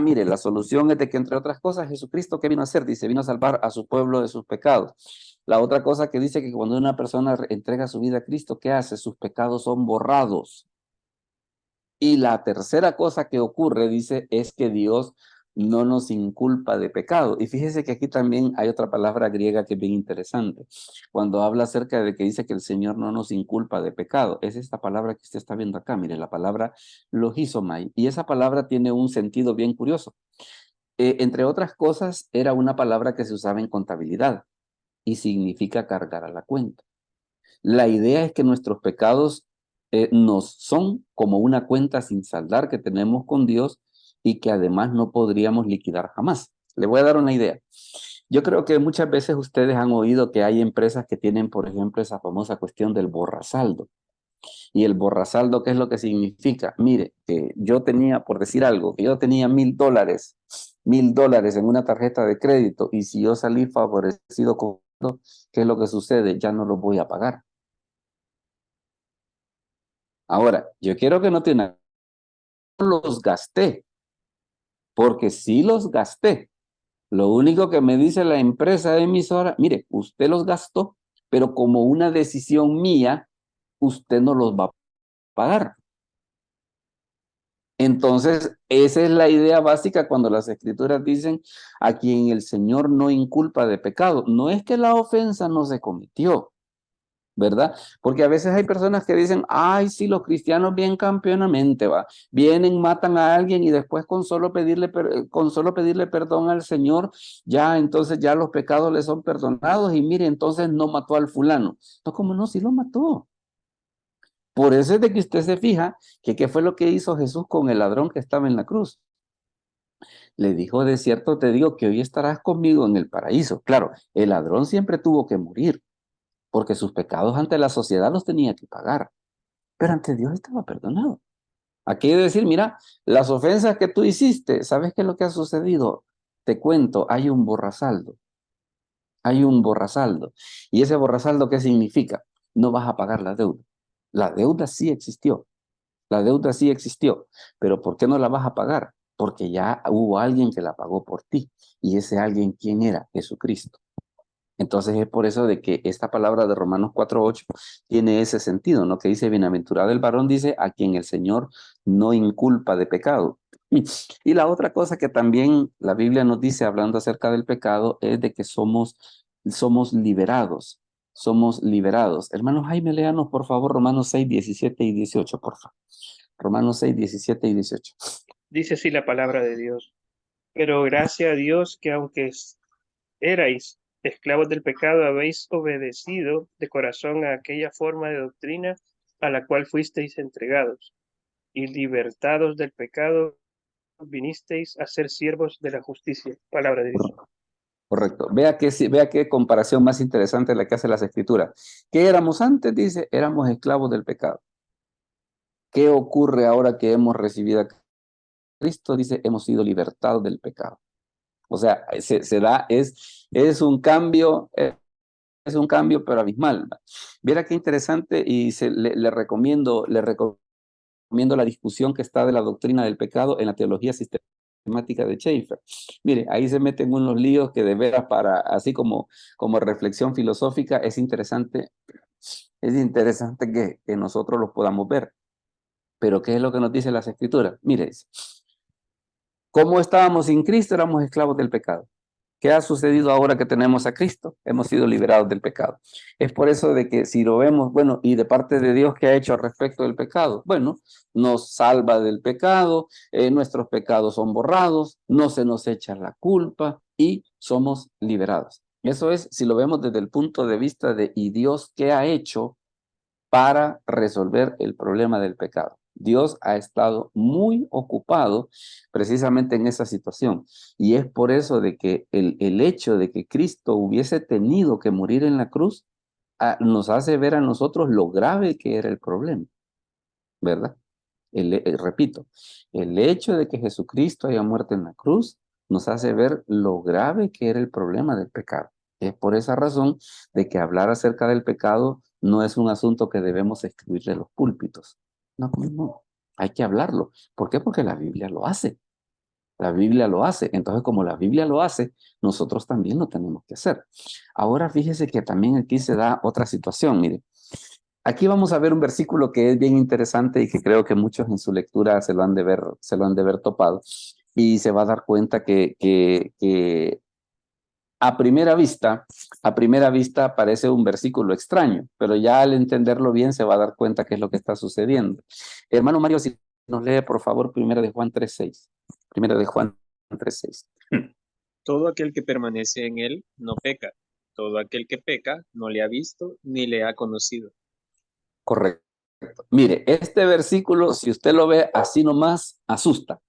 mire, la solución es de que, entre otras cosas, Jesucristo, ¿qué vino a hacer? Dice, vino a salvar a su pueblo de sus pecados. La otra cosa que dice que cuando una persona entrega su vida a Cristo, ¿qué hace? Sus pecados son borrados. Y la tercera cosa que ocurre, dice, es que Dios no nos inculpa de pecado. Y fíjese que aquí también hay otra palabra griega que es bien interesante. Cuando habla acerca de que dice que el Señor no nos inculpa de pecado, es esta palabra que usted está viendo acá, mire, la palabra logizomai. Y esa palabra tiene un sentido bien curioso. Entre otras cosas, era una palabra que se usaba en contabilidad y significa cargar a la cuenta. La idea es que nuestros pecados nos son como una cuenta sin saldar que tenemos con Dios y que además no podríamos liquidar jamás. Le voy a dar una idea. Yo creo que muchas veces ustedes han oído que hay empresas que tienen, por ejemplo, esa famosa cuestión del borrasaldo. Y el borrasaldo, ¿qué es lo que significa? Mire, que yo tenía, por decir algo, que yo tenía $1,000 en una tarjeta de crédito y si yo salí favorecido con esto, ¿qué es lo que sucede? Ya no los voy a pagar. Ahora, yo quiero que no tengan, los gasté, porque sí los gasté. Lo único que me dice la empresa emisora, mire, usted los gastó, pero como una decisión mía, usted no los va a pagar. Entonces, esa es la idea básica cuando las escrituras dicen a quien el Señor no inculpa de pecado. No es que la ofensa no se cometió, ¿verdad? Porque a veces hay personas que dicen, ay, sí, los cristianos bien campeonamente, vienen, matan a alguien y después con solo pedirle perdón al Señor, ya, entonces ya los pecados le son perdonados y mire, entonces no mató al fulano. No, ¿cómo no? Sí lo mató. Por eso es de que usted se fija que qué fue lo que hizo Jesús con el ladrón que estaba en la cruz. Le dijo, de cierto te digo que hoy estarás conmigo en el paraíso. Claro, el ladrón siempre tuvo que morir, porque sus pecados ante la sociedad los tenía que pagar, pero ante Dios estaba perdonado. Aquí hay de decir, mira, las ofensas que tú hiciste, ¿sabes qué es lo que ha sucedido? Te cuento, hay un borrasaldo. Hay un borrasaldo. ¿Y ese borrasaldo qué significa? No vas a pagar la deuda. La deuda sí existió. La deuda sí existió. Pero ¿por qué no la vas a pagar? Porque ya hubo alguien que la pagó por ti. ¿Y ese alguien quién era? Jesucristo. Entonces es por eso de que esta palabra de Romanos 4:8 tiene ese sentido, ¿no? Que dice, bienaventurado el varón, dice, a quien el Señor no inculpa de pecado. Y la otra cosa que también la Biblia nos dice, hablando acerca del pecado, es de que somos liberados. Somos liberados. Hermano Jaime, léanos, por favor, Romanos 6, 17 y 18, por favor. Romanos 6, 17 y 18. Dice así la palabra de Dios. Pero gracias a Dios que aunque erais esclavos del pecado, habéis obedecido de corazón a aquella forma de doctrina a la cual fuisteis entregados, y libertados del pecado, vinisteis a ser siervos de la justicia. Palabra de Dios. Correcto. Vea qué comparación más interesante la que hace las Escrituras. ¿Qué éramos antes? Dice, éramos esclavos del pecado. ¿Qué ocurre ahora que hemos recibido a Cristo? Dice, hemos sido libertados del pecado. O sea, es un cambio, pero abismal. Viera qué interesante y le recomiendo la discusión que está de la doctrina del pecado en la teología sistemática de Schaeffer. Mire, ahí se meten unos líos que de veras así como reflexión filosófica, es interesante que nosotros los podamos ver. Pero ¿qué es lo que nos dice las Escrituras? Mire, ¿cómo estábamos sin Cristo? Éramos esclavos del pecado. ¿Qué ha sucedido ahora que tenemos a Cristo? Hemos sido liberados del pecado. Es por eso de que si lo vemos, bueno, y de parte de Dios, ¿qué ha hecho respecto del pecado? Bueno, nos salva del pecado, nuestros pecados son borrados, no se nos echa la culpa y somos liberados. Eso es, si lo vemos desde el punto de vista de, ¿y Dios qué ha hecho para resolver el problema del pecado? Dios ha estado muy ocupado precisamente en esa situación. Y es por eso de que el hecho de que Cristo hubiese tenido que morir en la cruz nos hace ver a nosotros lo grave que era el problema, ¿verdad? Repito, el hecho de que Jesucristo haya muerto en la cruz nos hace ver lo grave que era el problema del pecado. Es por esa razón de que hablar acerca del pecado no es un asunto que debemos excluir de los púlpitos. No, no, hay que hablarlo. ¿Por qué? Porque la Biblia lo hace. La Biblia lo hace. Entonces, como la Biblia lo hace, nosotros también lo tenemos que hacer. Ahora, fíjese que también aquí se da otra situación. Mire, aquí vamos a ver un versículo que es bien interesante y que creo que muchos en su lectura se lo han de ver topado. Y se va a dar cuenta que a primera vista parece un versículo extraño, pero ya al entenderlo bien se va a dar cuenta qué es lo que está sucediendo. Hermano Mario, si nos lee por favor Primera de Juan 3:6. Primera de Juan 3:6. Todo aquel que permanece en él no peca. Todo aquel que peca no le ha visto ni le ha conocido. Correcto. Mire, este versículo, si usted lo ve así nomás, asusta.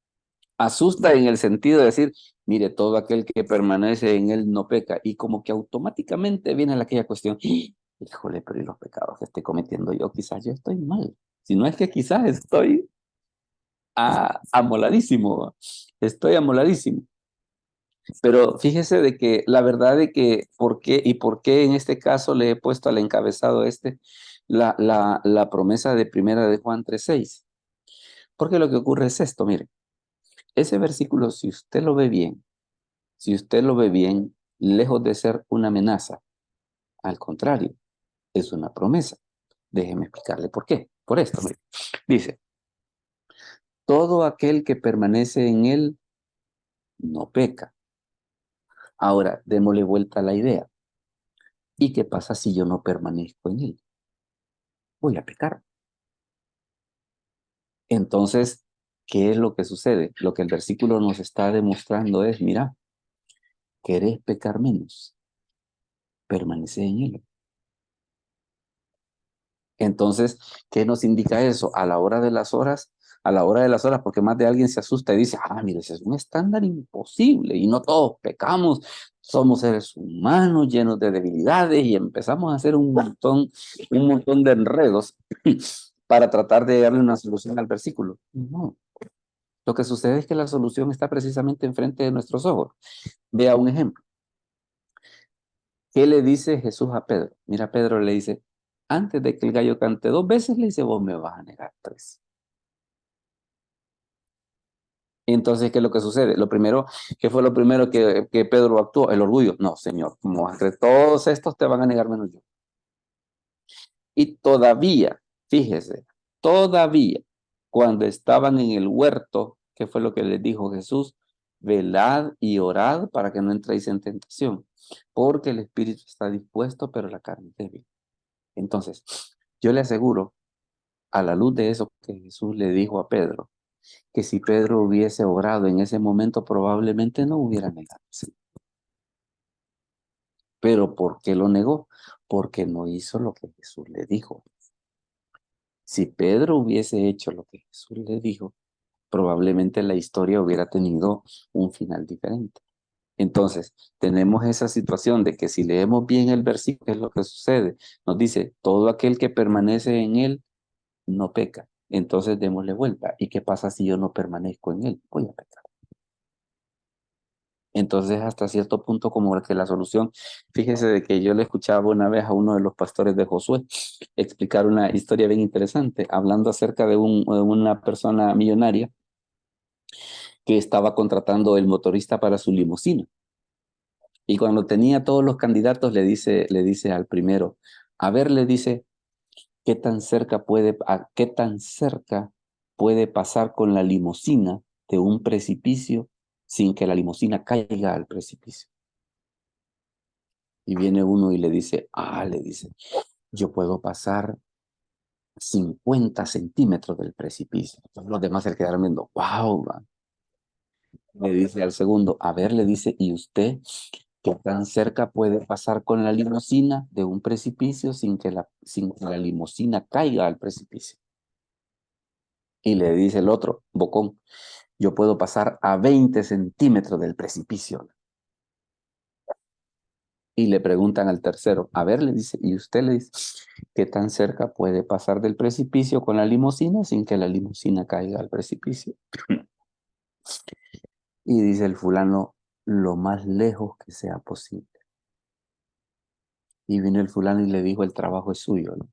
Asusta en el sentido de decir, mire, todo aquel que permanece en él no peca. Y como que automáticamente viene aquella cuestión, híjole, pero ¿y los pecados que estoy cometiendo yo? Quizás yo estoy mal. Si no es que quizás estoy amoladísimo. Estoy amoladísimo. Pero fíjese de que la verdad de que por qué en este caso le he puesto al encabezado la promesa de Primera de Juan 3:6. Porque lo que ocurre es esto, mire. Ese versículo, si usted lo ve bien, lejos de ser una amenaza, al contrario, es una promesa. Déjeme explicarle por qué. Por esto, mire. Dice, todo aquel que permanece en él no peca. Ahora, démosle vuelta a la idea. ¿Y qué pasa si yo no permanezco en él? Voy a pecar. Entonces, ¿qué es lo que sucede? Lo que el versículo nos está demostrando es, mira, ¿querés pecar menos? Permanece en él. Entonces, ¿qué nos indica eso? A la hora de las horas, porque más de alguien se asusta y dice, mire, ese es un estándar imposible y no todos pecamos, somos seres humanos llenos de debilidades y empezamos a hacer un montón de enredos para tratar de darle una solución al versículo. No, lo que sucede es que la solución está precisamente enfrente de nuestros ojos. Vea un ejemplo. ¿Qué le dice Jesús a Pedro? Mira, Pedro le dice, antes de que el gallo cante 2 veces, le dice, vos me vas a negar 3. Entonces, ¿qué es lo que sucede? ¿Qué fue lo primero que Pedro actuó? El orgullo. No, Señor, como entre todos estos te van a negar menos yo. Y todavía, fíjese, cuando estaban en el huerto, ¿qué fue lo que les dijo Jesús? Velad y orad para que no entréis en tentación, porque el espíritu está dispuesto, pero la carne es débil. Entonces, yo le aseguro, a la luz de eso que Jesús le dijo a Pedro, que si Pedro hubiese orado en ese momento, probablemente no hubiera negado. Sí. Pero ¿por qué lo negó? Porque no hizo lo que Jesús le dijo. Si Pedro hubiese hecho lo que Jesús le dijo, probablemente la historia hubiera tenido un final diferente. Entonces, tenemos esa situación de que si leemos bien el versículo, ¿qué es lo que sucede? Nos dice, todo aquel que permanece en él no peca. Entonces, démosle vuelta. ¿Y qué pasa si yo no permanezco en él? Voy a pecar. Entonces, hasta cierto punto, como que la solución, fíjese de que yo le escuchaba una vez a uno de los pastores de Josué explicar una historia bien interesante, hablando acerca de una persona millonaria que estaba contratando el motorista para su limusina. Y cuando tenía todos los candidatos, le dice al primero, a ver, le dice, ¿qué tan cerca puede pasar con la limusina de un precipicio sin que la limusina caiga al precipicio? Y viene uno y le dice, yo puedo pasar 50 centímetros del precipicio. Entonces los demás se quedaron viendo, wow. Le dice al segundo, a ver, le dice, ¿y usted qué tan cerca puede pasar con la limusina de un precipicio sin que la limusina caiga al precipicio? Y le dice el otro, bocón, yo puedo pasar a 20 centímetros del precipicio. Y le preguntan al tercero, a ver, le dice, ¿y usted, le dice, qué tan cerca puede pasar del precipicio con la limusina sin que la limusina caiga al precipicio? Y dice el fulano, lo más lejos que sea posible. Y vino el fulano y le dijo, el trabajo es suyo, ¿no?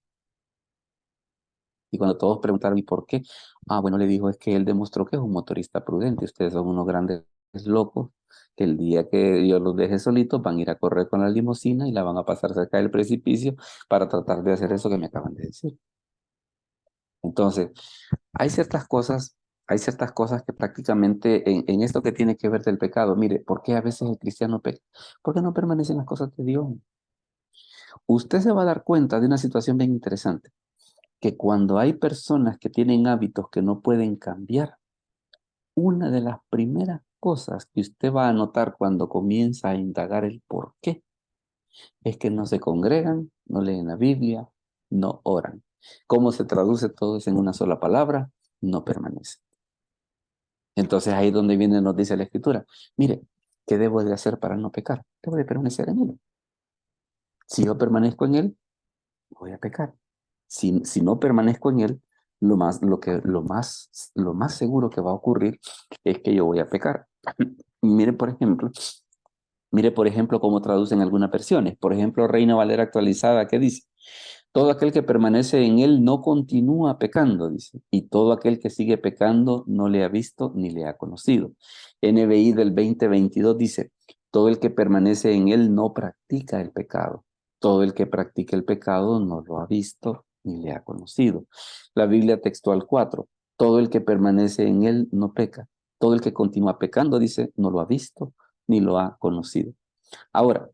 Y cuando todos preguntaron, ¿y por qué? Bueno, le dijo, es que él demostró que es un motorista prudente. Ustedes son unos grandes locos que el día que yo los deje solitos van a ir a correr con la limusina y la van a pasar cerca del precipicio para tratar de hacer eso que me acaban de decir. Entonces, hay ciertas cosas que prácticamente en esto que tiene que ver del pecado, mire, ¿por qué a veces el cristiano peca? Porque no permanece en las cosas de Dios. Usted se va a dar cuenta de una situación bien interesante, que cuando hay personas que tienen hábitos que no pueden cambiar, una de las primeras cosas que usted va a notar cuando comienza a indagar el por qué es que no se congregan, no leen la Biblia, no oran. ¿Cómo se traduce todo eso en una sola palabra? No permanece. Entonces ahí es donde viene, nos dice la Escritura, mire, ¿qué debo de hacer para no pecar? Debo de permanecer en él. Si yo permanezco en él, voy a pecar. Si no permanezco en él, lo más seguro que va a ocurrir es que yo voy a pecar. Mire, por ejemplo, cómo traducen algunas versiones. Por ejemplo, Reina Valera actualizada, ¿qué dice? Todo aquel que permanece en él no continúa pecando, dice. Y todo aquel que sigue pecando no le ha visto ni le ha conocido. NBI del 2022 dice, todo el que permanece en él no practica el pecado. Todo el que practica el pecado no lo ha visto ni le ha conocido. La Biblia textual 4, todo el que permanece en él no peca. Todo el que continúa pecando, dice, no lo ha visto ni lo ha conocido. Ahora,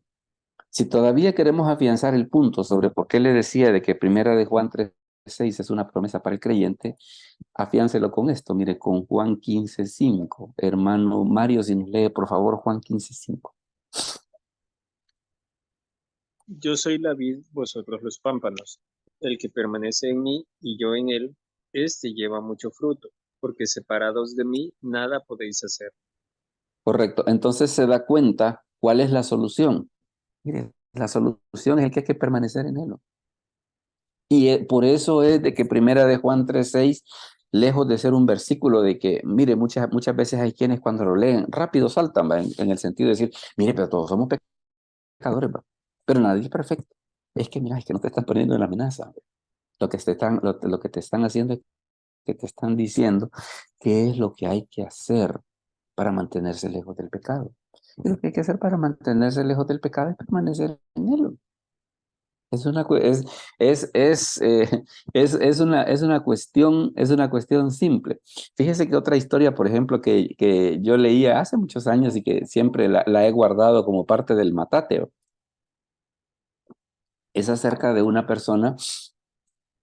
si todavía queremos afianzar el punto sobre por qué le decía de que primera de Juan 3:6 es una promesa para el creyente, afiáncelo con esto, mire, con Juan 15:5. Hermano Mario, si nos lee, por favor, Juan 15:5. Yo soy la vid, vosotros los pámpanos. El que permanece en mí y yo en él, éste lleva mucho fruto, porque separados de mí nada podéis hacer. Correcto. Entonces se da cuenta cuál es la solución. Mire, la solución es el que hay que permanecer en él. Y por eso es de que Primera de Juan 3:6, lejos de ser un versículo de que, mire, muchas veces hay quienes cuando lo leen rápido saltan, ¿va? En el sentido de decir, mire, pero todos somos pecadores, ¿va? Pero nadie es perfecto. Es que, mira, es que no te están poniendo en la amenaza. Lo que te están haciendo es que te están diciendo qué es lo que hay que hacer para mantenerse lejos del pecado. Y lo que hay que hacer para mantenerse lejos del pecado es permanecer en él. Es una, es una cuestión simple. Fíjese que otra historia, por ejemplo, que yo leía hace muchos años y que siempre la he guardado como parte del Matateo, es acerca de una persona,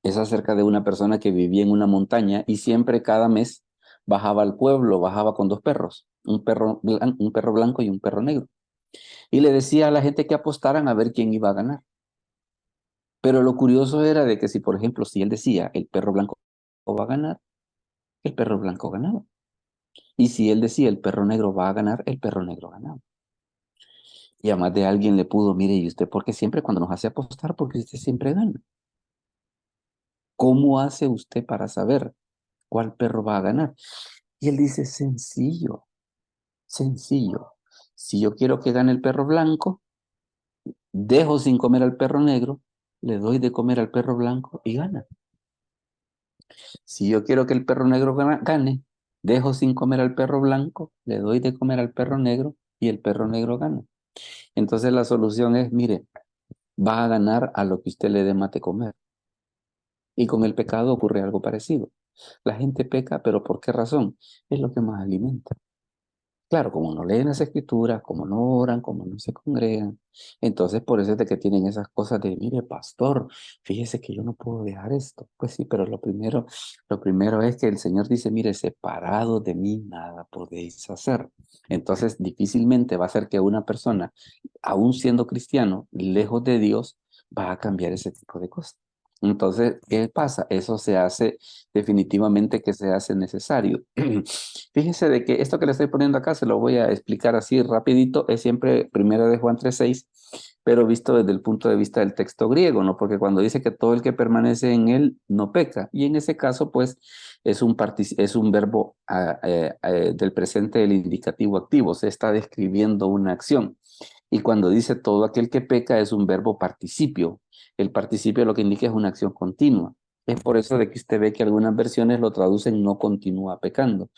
es acerca de una persona que vivía en una montaña y siempre cada mes bajaba al pueblo, bajaba con dos perros, un perro blanco y un perro negro. Y le decía a la gente que apostaran a ver quién iba a ganar. Pero lo curioso era de que si, por ejemplo, si él decía el perro blanco va a ganar, el perro blanco ganaba. Y si él decía el perro negro va a ganar, el perro negro ganaba. Y a más de alguien le pudo, mire, ¿y usted por qué siempre cuando nos hace apostar? Porque usted siempre gana. ¿Cómo hace usted para saber cuál perro va a ganar? Y él dice, sencillo, sencillo. Si yo quiero que gane el perro blanco, dejo sin comer al perro negro, le doy de comer al perro blanco y gana. Si yo quiero que el perro negro gane, dejo sin comer al perro blanco, le doy de comer al perro negro y el perro negro gana. Entonces la solución es, mire, va a ganar a lo que usted le dé mate comer. Y con el pecado ocurre algo parecido. La gente peca, pero ¿por qué razón? Es lo que más alimenta. Claro, como no leen las escrituras, como no oran, como no se congregan, entonces por eso es de que tienen esas cosas de, mire, pastor, fíjese que yo no puedo dejar esto. Pues sí, pero lo primero es que el Señor dice, mire, separado de mí nada podéis hacer. Entonces difícilmente va a ser que una persona, aún siendo cristiano, lejos de Dios, va a cambiar ese tipo de cosas. Entonces, ¿qué pasa? Eso se hace definitivamente que se hace necesario. Fíjese de que esto que le estoy poniendo acá, se lo voy a explicar así rapidito, es siempre Primera de Juan 3:6, pero visto desde el punto de vista del texto griego, ¿no? Porque cuando dice que todo el que permanece en él no peca, y en ese caso, pues, es un verbo del presente del indicativo activo, se está describiendo una acción. Y cuando dice todo aquel que peca es un verbo participio. El participio lo que indica es una acción continua. Es por eso de que usted ve que algunas versiones lo traducen no continúa pecando,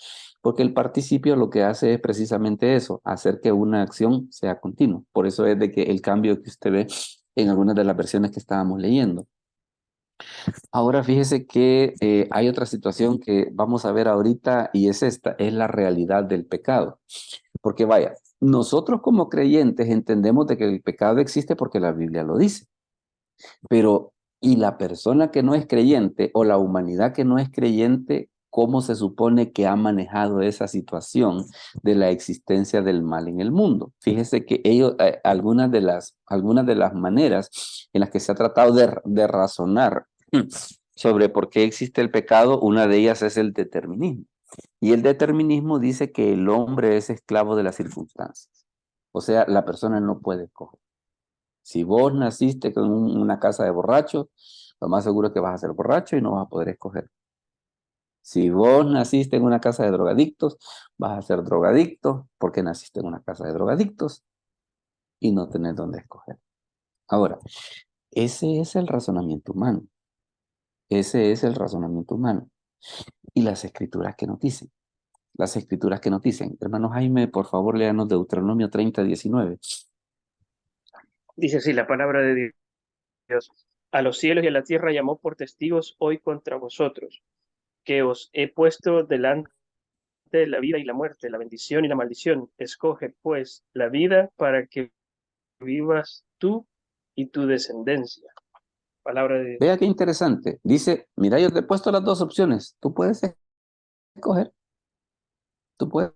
porque el participio lo que hace es precisamente eso, hacer que una acción sea continua. Por eso es de que el cambio que usted ve en algunas de las versiones que estábamos leyendo. Ahora fíjese que hay otra situación que vamos a ver ahorita y es esta, es la realidad del pecado. Porque vaya, nosotros como creyentes entendemos de que el pecado existe porque la Biblia lo dice. Pero, ¿y la persona que no es creyente o la humanidad que no es creyente, cómo se supone que ha manejado esa situación de la existencia del mal en el mundo? Fíjese que ellos, algunas de las maneras en las que se ha tratado de razonar sobre por qué existe el pecado, una de ellas es el determinismo. Y el determinismo dice que el hombre es esclavo de las circunstancias. O sea, la persona no puede escoger. Si vos naciste con una casa de borrachos, lo más seguro es que vas a ser borracho y no vas a poder escoger. Si vos naciste en una casa de drogadictos, vas a ser drogadicto porque naciste en una casa de drogadictos y no tenés dónde escoger. Ahora, ese es el razonamiento humano. Ese es el razonamiento humano. Y las escrituras que nos dicen. Las escrituras que nos dicen. Hermano Jaime, por favor, léanos Deuteronomio 30:19. Dice así la palabra de Dios. A los cielos y a la tierra llamó por testigos hoy contra vosotros, que os he puesto delante de la vida y la muerte, la bendición y la maldición. Escoge, pues, la vida para que vivas tú y tu descendencia. Palabra de Dios. Vea qué interesante. Dice, mira, yo te he puesto las dos opciones. Tú puedes escoger. Tú puedes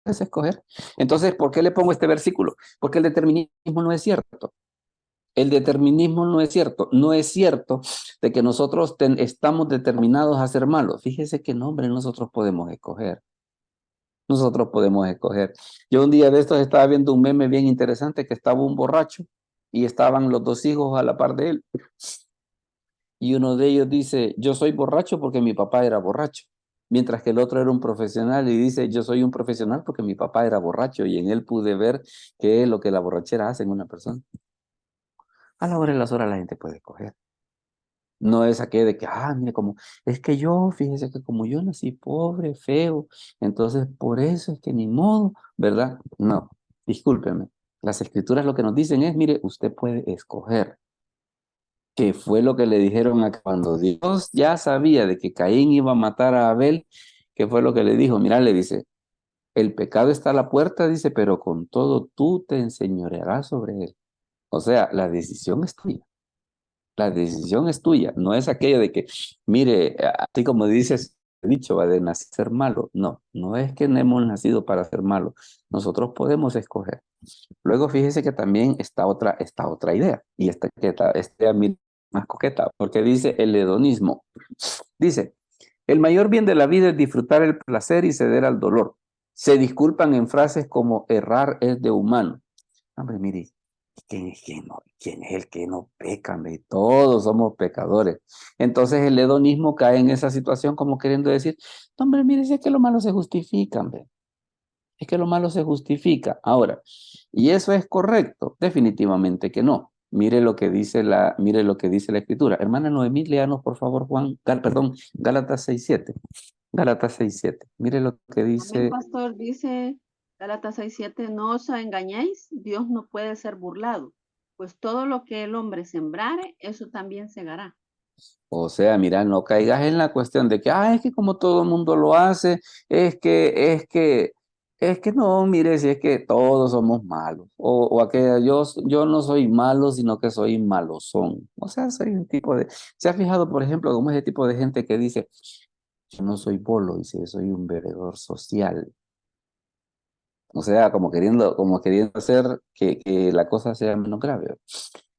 escoger. Entonces, ¿por qué le pongo este versículo? Porque el determinismo no es cierto. El determinismo no es cierto. No es cierto de que nosotros estamos determinados a ser malos. Fíjese que nombre nosotros podemos escoger. Nosotros podemos escoger. Yo un día de estos estaba viendo un meme bien interesante que estaba un borracho y estaban los dos hijos a la par de él. Y uno de ellos dice, yo soy borracho porque mi papá era borracho. Mientras que el otro era un profesional y dice, yo soy un profesional porque mi papá era borracho y en él pude ver qué es lo que la borrachera hace en una persona. A la hora de las horas la gente puede escoger. No es aquello de que, mire, como, es que yo, fíjese que como yo nací pobre, feo, entonces por eso es que ni modo, ¿verdad? No, discúlpeme. Las escrituras lo que nos dicen es, mire, usted puede escoger. Que fue lo que le dijeron a cuando Dios ya sabía de que Caín iba a matar a Abel, que fue lo que le dijo, mira, le dice, el pecado está a la puerta, dice, pero con todo tú te enseñorearás sobre él. O sea, la decisión es tuya. La decisión es tuya, no es aquello de que, mire, así como dices, dicho, va de nacer malo. No, no es que no hemos nacido para ser malos. Nosotros podemos escoger. Luego fíjese que también está otra idea, y esta a mí más coqueta, porque dice el hedonismo. Dice, el mayor bien de la vida es disfrutar el placer y ceder al dolor. Se disculpan en frases como errar es de humano. Hombre, mire, ¿quién es el que no peca? Hombre? Todos somos pecadores. Entonces el hedonismo cae en esa situación como queriendo decir, no, hombre, mire, si es que lo malo se justifica, hombre. Es que lo malo se justifica. Ahora, ¿y eso es correcto? Definitivamente que no. Mire lo que dice la escritura. Hermana Noemí, léanos por favor, Gálatas 6:7. Gálatas 6:7. Mire lo que También, dice. pastor, dice Gálatas 6:7, no os engañéis, Dios no puede ser burlado, pues todo lo que el hombre sembrare, eso también segará. O sea, mira, no caigas en la cuestión de que, es que como todo el mundo lo hace, es que no, mire, si es que todos somos malos. O aquella, yo no soy malo, sino que soy malosón. O sea, soy un tipo de. ¿Se ha fijado, por ejemplo, cómo ese tipo de gente que dice, yo no soy bolo, dice, soy un bebedor social? O sea, como queriendo hacer que la cosa sea menos grave.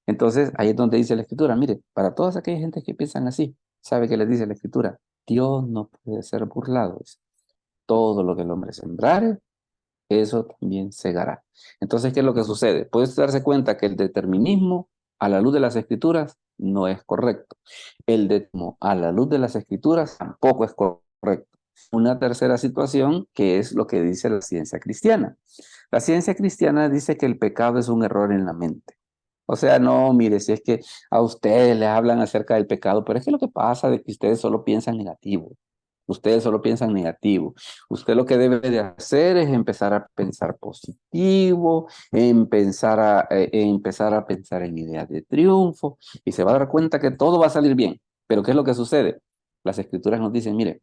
Entonces, ahí es donde dice la escritura, mire, para todas aquellas gentes que piensan así, ¿sabe qué les dice la escritura? Dios no puede ser burlado. Dice. Todo lo que el hombre sembrare, eso también segará. Entonces, ¿qué es lo que sucede? Puedes darse cuenta que el determinismo a la luz de las escrituras no es correcto. El determinismo a la luz de las escrituras tampoco es correcto. Una tercera situación que es lo que dice la ciencia cristiana. La ciencia cristiana dice que el pecado es un error en la mente. O sea, no, mire, si es que a ustedes les hablan acerca del pecado, pero es que lo que pasa es que ustedes solo piensan negativo. Ustedes solo piensan negativo. Usted lo que debe de hacer es empezar a pensar positivo, empezar a pensar en ideas de triunfo y se va a dar cuenta que todo va a salir bien. Pero ¿qué es lo que sucede? Las escrituras nos dicen, mire,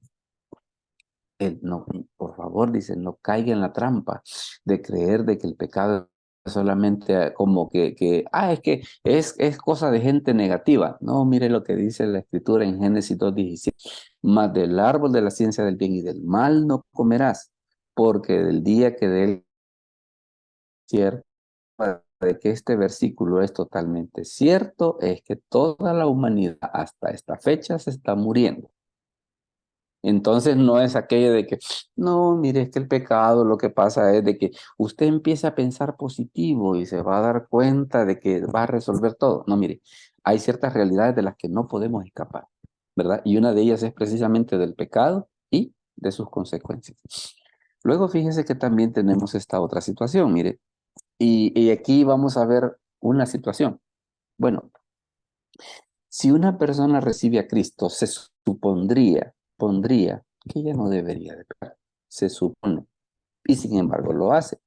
no, por favor, dice, no caiga en la trampa de creer de que el pecado es solamente como es que es cosa de gente negativa. No, mire lo que dice la escritura en Génesis 2:17. Mas del árbol de la ciencia del bien y del mal no comerás, porque del día que de él cierto, de que este versículo es totalmente cierto, es que toda la humanidad hasta esta fecha se está muriendo. Entonces no es aquello de que, no, mire, es que el pecado lo que pasa es de que usted empieza a pensar positivo y se va a dar cuenta de que va a resolver todo. No, mire, hay ciertas realidades de las que no podemos escapar, ¿verdad? Y una de ellas es precisamente del pecado y de sus consecuencias. Luego fíjese que también tenemos esta otra situación, mire, y aquí vamos a ver una situación. Bueno, si una persona recibe a Cristo, se pondría que ella no debería de pecar. Se supone. Y sin embargo lo hace.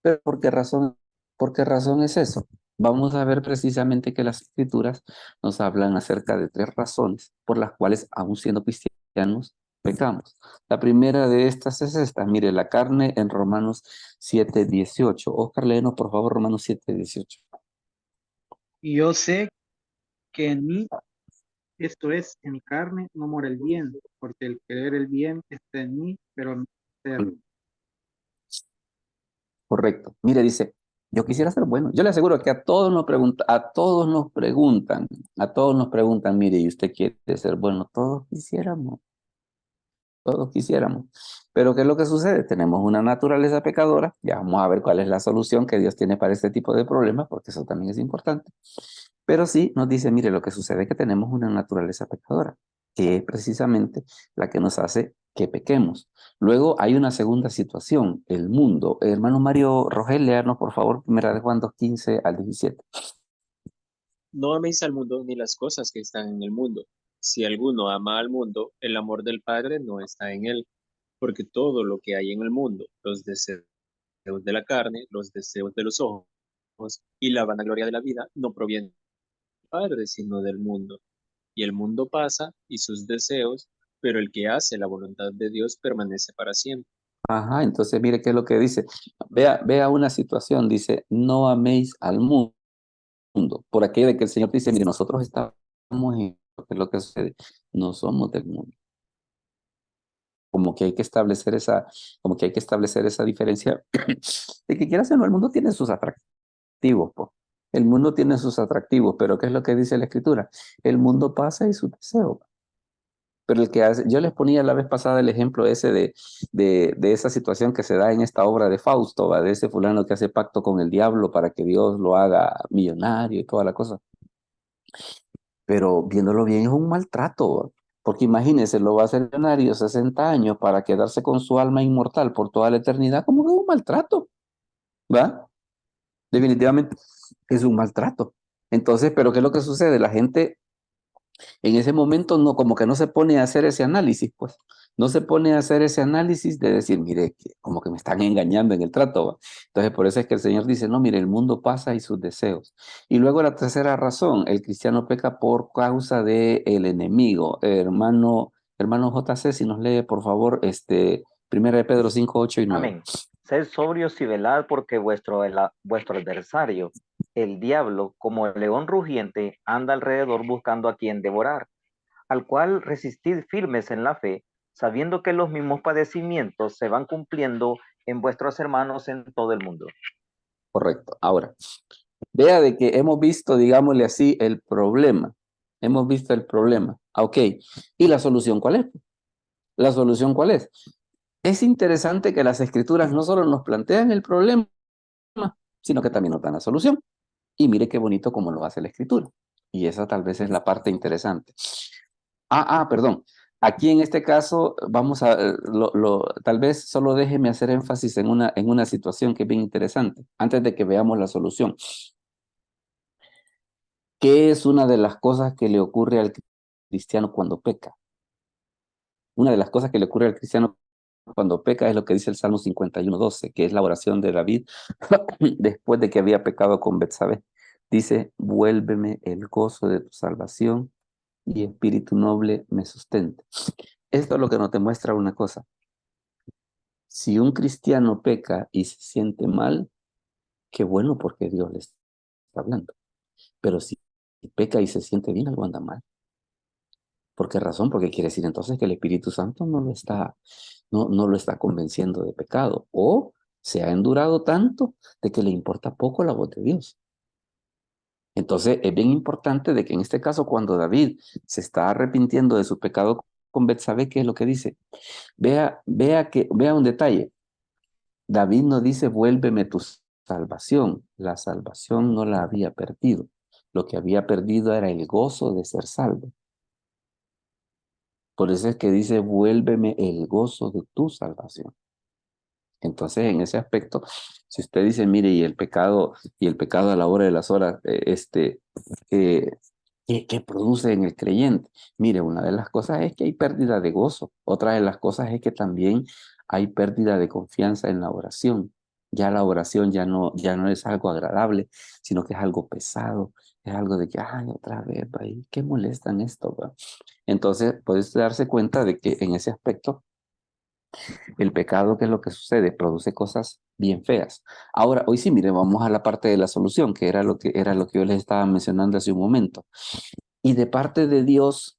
¿Pero por qué razón? ¿Por qué razón es eso? Vamos a ver precisamente que las escrituras nos hablan acerca de 3 razones por las cuales, aun siendo cristianos, pecamos. La primera de estas es esta. Mire, la carne en Romanos 7:18. Oscar, léenos por favor Romanos 7:18. Y yo sé que en mí, esto es, en mi carne, no mora el bien, porque el querer el bien está en mí, pero no hacerlo. Correcto. Mire, dice, Yo quisiera ser bueno. Yo le aseguro que a todos nos preguntan, mire, ¿y usted quiere ser bueno? Todos quisiéramos. Pero ¿qué es lo que sucede? Tenemos una naturaleza pecadora. Ya vamos a ver cuál es la solución que Dios tiene para este tipo de problemas, porque eso también es importante. Pero sí nos dice, mire, lo que sucede es que tenemos una naturaleza pecadora, que es precisamente la que nos hace que pequemos. Luego hay una segunda situación, el mundo. Hermano Mario Rogel, léanos por favor, primera de Juan 2:15 al 17. No améis al mundo ni las cosas que están en el mundo. Si alguno ama al mundo, el amor del Padre no está en él, porque todo lo que hay en el mundo, los deseos de la carne, los deseos de los ojos y la vanagloria de la vida, no provienen del Padre, sino del mundo. Y el mundo pasa y sus deseos, pero el que hace la voluntad de Dios permanece para siempre. Ajá, entonces mire qué es lo que dice. Vea una situación, dice, no améis al mundo. Por aquello de que el Señor dice, mire, nosotros estamos en lo que sucede, no somos del mundo. Como que hay que establecer esa diferencia de que quieras o no, el mundo tiene sus atractivos, po. El mundo tiene sus atractivos, pero ¿qué es lo que dice la Escritura? El mundo pasa y su deseo. Pero el que hace, yo les ponía la vez pasada el ejemplo ese de esa situación que se da en esta obra de Fausto, ¿va? De ese fulano que hace pacto con el diablo para que Dios lo haga millonario y toda la cosa. Pero viéndolo bien es un maltrato, ¿va? Porque imagínense, lo va a hacer millonario 60 años para quedarse con su alma inmortal por toda la eternidad, como que es un maltrato, ¿va? Definitivamente es un maltrato. Entonces, ¿pero qué es lo que sucede? La gente en ese momento no, como que no se pone a hacer ese análisis, pues. No se pone a hacer ese análisis de decir, mire, como que me están engañando en el trato, ¿va? Entonces, por eso es que el Señor dice, no, mire, el mundo pasa y sus deseos. Y luego la tercera razón, el cristiano peca por causa del enemigo. Hermano JC, si nos lee, por favor, 1 de Pedro 5, 8 y 9. Amén. Sed sobrios y velad, porque vuestro adversario, el diablo, como el león rugiente, anda alrededor buscando a quien devorar, al cual resistid firmes en la fe, sabiendo que los mismos padecimientos se van cumpliendo en vuestros hermanos en todo el mundo. Correcto. Ahora, vea de que hemos visto, digámosle así, el problema. Hemos visto el problema. Ok. ¿Y la solución cuál es? ¿La solución cuál es? Es interesante que las escrituras no solo nos plantean el problema, sino que también nos dan la solución. Y mire qué bonito cómo lo hace la escritura. Y esa tal vez es la parte interesante. Perdón. Aquí en este caso vamos a, tal vez solo déjeme hacer énfasis en una situación que es bien interesante, antes de que veamos la solución. ¿Qué es una de las cosas que le ocurre al cristiano cuando peca? Una de las cosas que le ocurre al cristiano cuando peca es lo que dice el Salmo 51:12, que es la oración de David después de que había pecado con Betsabé. Dice, vuélveme el gozo de tu salvación y espíritu noble me sustente. Esto es lo que nos demuestra una cosa. Si un cristiano peca y se siente mal, qué bueno porque Dios le está hablando. Pero si peca y se siente bien, algo anda mal. ¿Por qué razón? Porque quiere decir entonces que el Espíritu Santo no lo está convenciendo de pecado. O se ha endurado tanto de que le importa poco la voz de Dios. Entonces es bien importante de que en este caso cuando David se está arrepintiendo de su pecado con Betsabé, ¿qué es lo que dice? Vea un detalle. David no dice vuélveme tu salvación. La salvación no la había perdido. Lo que había perdido era el gozo de ser salvo. Por eso es que dice, vuélveme el gozo de tu salvación. Entonces, en ese aspecto, si usted dice, mire, y el pecado a la hora de las horas, ¿qué produce en el creyente? Mire, una de las cosas es que hay pérdida de gozo. Otra de las cosas es que también hay pérdida de confianza en la oración. Ya la oración ya no es algo agradable, sino que es algo pesado. Es algo de que, ay, otra vez, ¿qué molesta en esto? ¿Va? Entonces, puede usted darse cuenta de que en ese aspecto, el pecado, ¿qué es lo que sucede? Produce cosas bien feas. Ahora, hoy sí, mire, vamos a la parte de la solución, que era lo que yo les estaba mencionando hace un momento. Y de parte de Dios,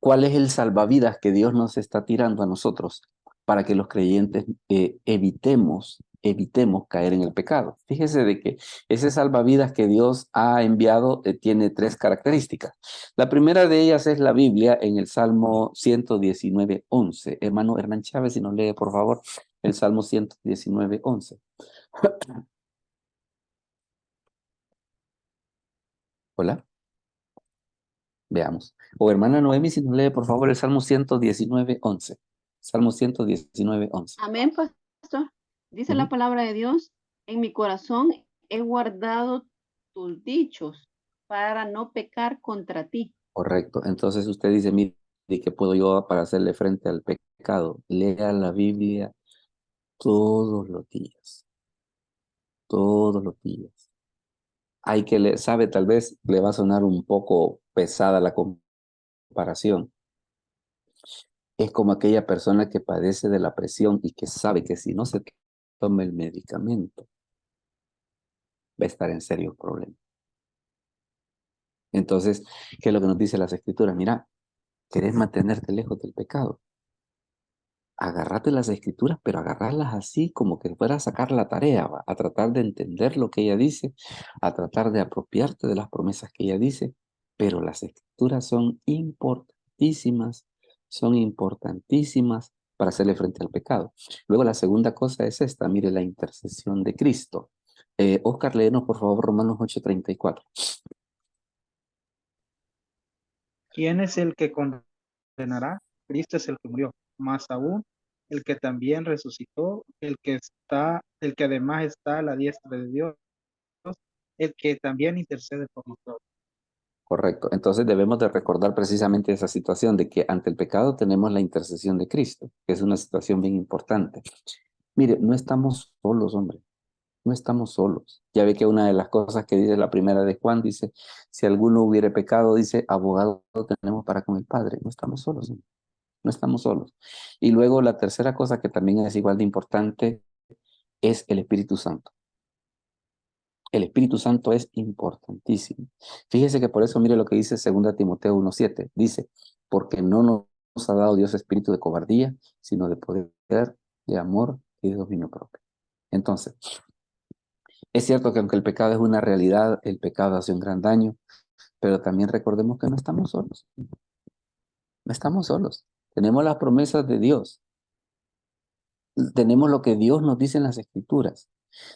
¿cuál es el salvavidas que Dios nos está tirando a nosotros para que los creyentes evitemos evitemos caer en el pecado. Fíjese de que ese salvavidas que Dios ha enviado tiene 3 características. La primera de ellas es la Biblia en el Salmo 119:11. Hermano Hernán Chávez, si nos lee por favor el Salmo 119:11. Hola, veamos. O hermana Noemi, si nos lee por favor el Salmo 119:11. Salmo 119:11. Amén, pastor. Dice la palabra de Dios, en mi corazón he guardado tus dichos para no pecar contra ti. Correcto. Entonces usted dice, mire, ¿qué puedo yo para hacerle frente al pecado? Lea la Biblia todos los días. Todos los días. Hay que leer, sabe, tal vez le va a sonar un poco pesada la comparación. Es como aquella persona que padece de la presión y que sabe que si no se toma el medicamento, va a estar en serios problemas. Entonces, ¿qué es lo que nos dice las Escrituras? Mira, ¿querés mantenerte lejos del pecado? Agárrate las Escrituras, pero agarrarlas así como que fuera a sacar la tarea, ¿va? A tratar de entender lo que ella dice, a tratar de apropiarte de las promesas que ella dice, pero las Escrituras son importantísimas para hacerle frente al pecado. Luego la segunda cosa es esta, mire, la intercesión de Cristo. Oscar, léenos por favor Romanos 8:34. ¿Quién es el que condenará? Cristo es el que murió, más aún el que también resucitó, el que además está a la diestra de Dios, el que también intercede por nosotros. Correcto. Entonces debemos de recordar precisamente esa situación de que ante el pecado tenemos la intercesión de Cristo, que es una situación bien importante. Mire, no estamos solos, hombre. No estamos solos. Ya ve que una de las cosas que dice la primera de Juan, dice, si alguno hubiere pecado, dice, abogado tenemos para con el Padre. No estamos solos, hombre. No estamos solos. Y luego la tercera cosa que también es igual de importante es el Espíritu Santo. El Espíritu Santo es importantísimo. Fíjese que por eso mire lo que dice 2 Timoteo 1:7. Dice, porque no nos ha dado Dios espíritu de cobardía, sino de poder, de amor y de dominio propio. Entonces, es cierto que aunque el pecado es una realidad, el pecado hace un gran daño, pero también recordemos que no estamos solos. No estamos solos. Tenemos las promesas de Dios. Tenemos lo que Dios nos dice en las Escrituras.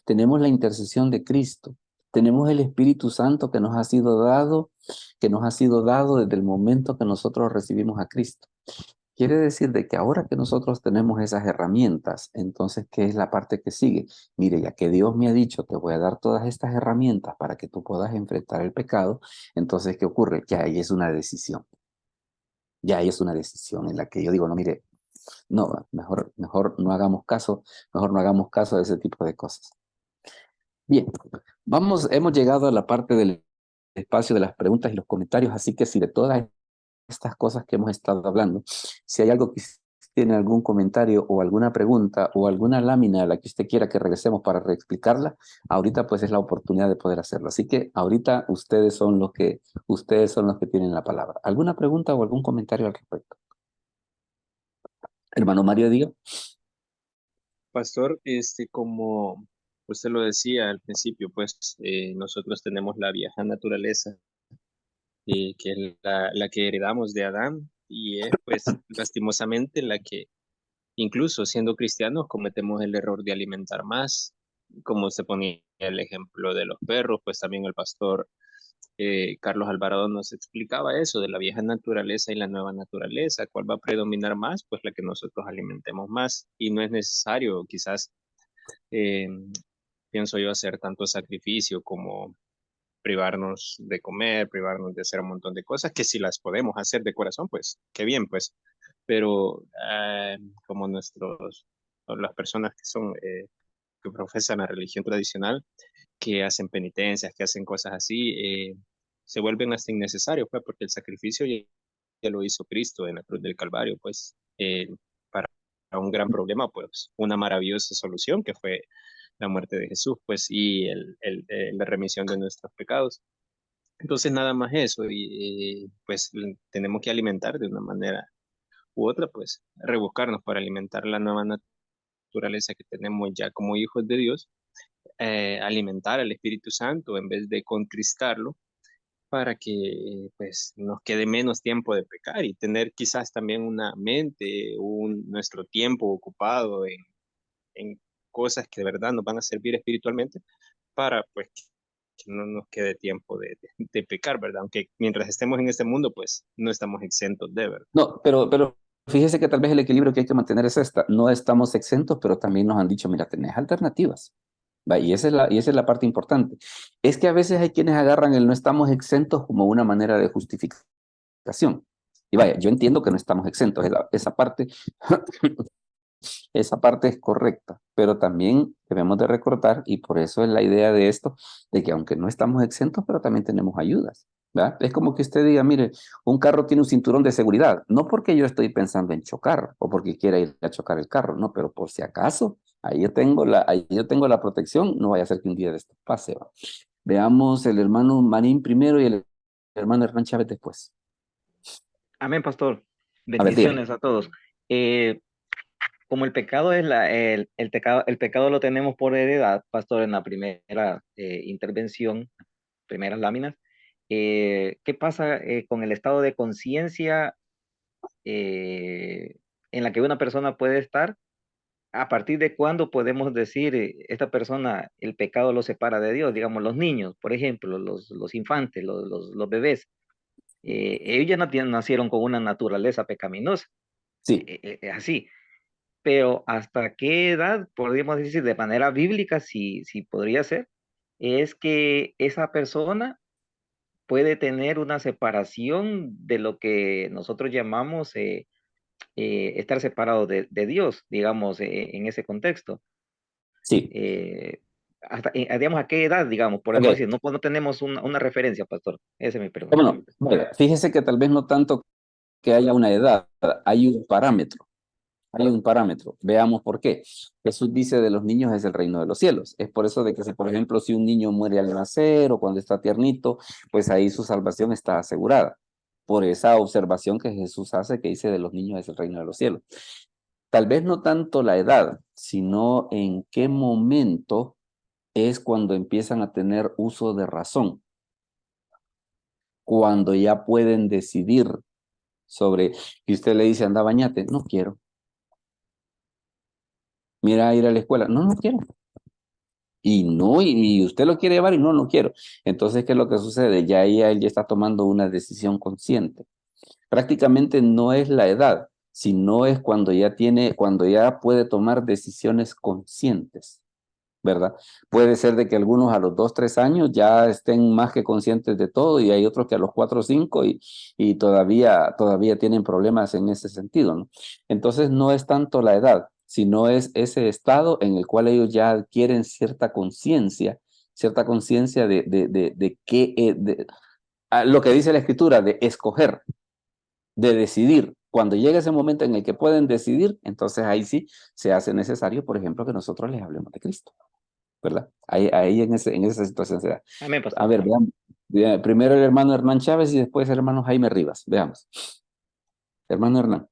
Tenemos la intercesión de Cristo. Tenemos el Espíritu Santo que nos ha sido dado, desde el momento que nosotros recibimos a Cristo. Quiere decir de que ahora que nosotros tenemos esas herramientas, entonces, ¿qué es la parte que sigue? Mire, ya que Dios me ha dicho, te voy a dar todas estas herramientas para que tú puedas enfrentar el pecado, entonces, ¿qué ocurre? Ya ahí es una decisión. Ya ahí es una decisión en la que yo digo, no, mire, no, mejor no hagamos caso, de ese tipo de cosas. Bien, hemos llegado a la parte del espacio de las preguntas y los comentarios, así que si de todas estas cosas que hemos estado hablando, si hay algo que tiene algún comentario o alguna pregunta o alguna lámina a la que usted quiera que regresemos para reexplicarla, ahorita pues es la oportunidad de poder hacerlo. Así que ahorita ustedes son los que tienen la palabra. ¿Alguna pregunta o algún comentario al respecto? Hermano Mario, diga. Pastor, como usted lo decía al principio, pues nosotros tenemos la vieja naturaleza, que es la que heredamos de Adán, y es pues lastimosamente la que incluso siendo cristianos cometemos el error de alimentar más, como se ponía el ejemplo de los perros, pues también el pastor Carlos Alvarado nos explicaba eso de la vieja naturaleza y la nueva naturaleza, cuál va a predominar más, pues la que nosotros alimentemos más, y no es necesario quizás, eh, pienso yo, hacer tanto sacrificio como privarnos de comer, privarnos de hacer un montón de cosas, que si las podemos hacer de corazón, pues qué bien, pues, pero como o las personas que son, que profesan la religión tradicional, que hacen penitencias, que hacen cosas así, se vuelven hasta innecesarios, pues, porque el sacrificio ya lo hizo Cristo en la cruz del Calvario, pues, para un gran problema, pues, una maravillosa solución que fue la muerte de Jesús, pues, y la remisión de nuestros pecados. Entonces, nada más eso, y pues tenemos que alimentar de una manera u otra, pues, rebuscarnos para alimentar la nueva naturaleza naturaleza que tenemos ya como hijos de Dios, alimentar al Espíritu Santo en vez de contristarlo para que pues nos quede menos tiempo de pecar y tener quizás también una mente, nuestro tiempo ocupado en cosas que de verdad nos van a servir espiritualmente para pues que no nos quede tiempo de pecar, ¿verdad? Aunque mientras estemos en este mundo pues no estamos exentos de, ¿verdad? No, pero fíjese que tal vez el equilibrio que hay que mantener es esta. No estamos exentos, pero también nos han dicho, mira, tenés alternativas. ¿Va? Y esa es la parte importante. Es que a veces hay quienes agarran el no estamos exentos como una manera de justificación. Y vaya, yo entiendo que no estamos exentos, esa parte, esa parte es correcta, pero también debemos de recordar, y por eso es la idea de esto, de que aunque no estamos exentos, pero también tenemos ayudas. ¿Verdad? Es como que usted diga, mire, un carro tiene un cinturón de seguridad, no porque yo estoy pensando en chocar o porque quiera ir a chocar el carro, no, pero por si acaso, ahí yo tengo la protección, no vaya a ser que un día de esto pase. ¿Va? Veamos el hermano Marín primero y el hermano Hernán Chávez después. Amén, pastor. A ver, dígame. Bendiciones a todos. Como el pecado es el pecado lo tenemos por heredad, pastor, en la primera intervención, primeras láminas. ¿Qué pasa con el estado de conciencia en la que una persona puede estar? ¿A partir de cuándo podemos decir esta persona, el pecado lo separa de Dios? Digamos, los niños, por ejemplo, los infantes, los bebés, ellos ya nacieron con una naturaleza pecaminosa, Sí, así. Pero ¿hasta qué edad, podríamos decir de manera bíblica, si podría ser, es que esa persona puede tener una separación de lo que nosotros llamamos estar separado de Dios, digamos, en ese contexto? sí. Digamos, ¿a qué edad, digamos? Podemos Ok. decir, no tenemos una referencia, pastor. Esa es mi pregunta. Bueno, vaya, fíjese que tal vez no tanto que haya una edad, hay un parámetro. Hay un parámetro. Veamos por qué. Jesús dice de los niños es el reino de los cielos. Es por eso de que, si, por ejemplo, si un niño muere al nacer o cuando está tiernito, pues ahí su salvación está asegurada. Por esa observación que Jesús hace que dice de los niños es el reino de los cielos. Tal vez no tanto la edad, sino en qué momento es cuando empiezan a tener uso de razón. Cuando ya pueden decidir sobre, que usted le dice, anda, bañate. No quiero. Mira, ir a la escuela. No, no quiero. Y no, y usted lo quiere llevar y no, no quiero. Entonces, ¿qué es lo que sucede? Ya él ya está tomando una decisión consciente. Prácticamente no es la edad, sino es cuando ya puede tomar decisiones conscientes, ¿verdad? Puede ser de que algunos a los 2, 3 años ya estén más que conscientes de todo y hay otros que a los 4 o 5 y todavía tienen problemas en ese sentido, ¿no? Entonces no es tanto la edad, sino es ese estado en el cual ellos ya adquieren cierta conciencia de qué, lo que dice la escritura, de escoger, de decidir. Cuando llega ese momento en el que pueden decidir, entonces ahí sí se hace necesario, por ejemplo, que nosotros les hablemos de Cristo, ¿verdad? Ahí en esa situación se da. Amén, A pastor. ver, veamos. Primero el hermano Hernán Chávez y después el hermano Jaime Rivas. Veamos. Hermano Hernán.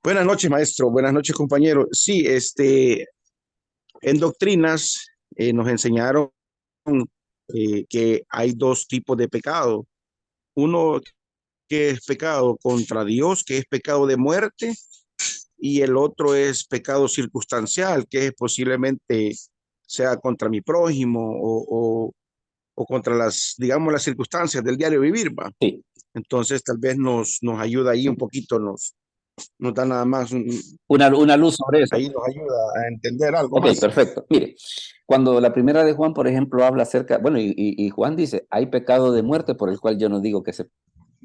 Buenas noches, maestro. Buenas noches, compañero. Sí, en doctrinas nos enseñaron que hay dos tipos de pecado. Uno que es pecado contra Dios, que es pecado de muerte, y el otro es pecado circunstancial, que es posiblemente sea contra mi prójimo o contra digamos, las circunstancias del diario vivir, ¿va? Sí. Entonces, tal vez nos ayuda ahí un poquito, nos da nada más Una luz sobre eso. ahí nos ayuda a entender algo Ok, más. perfecto. Mire, cuando la primera de Juan, por ejemplo, habla acerca, bueno, y Juan dice, hay pecado de muerte por el cual yo no digo que se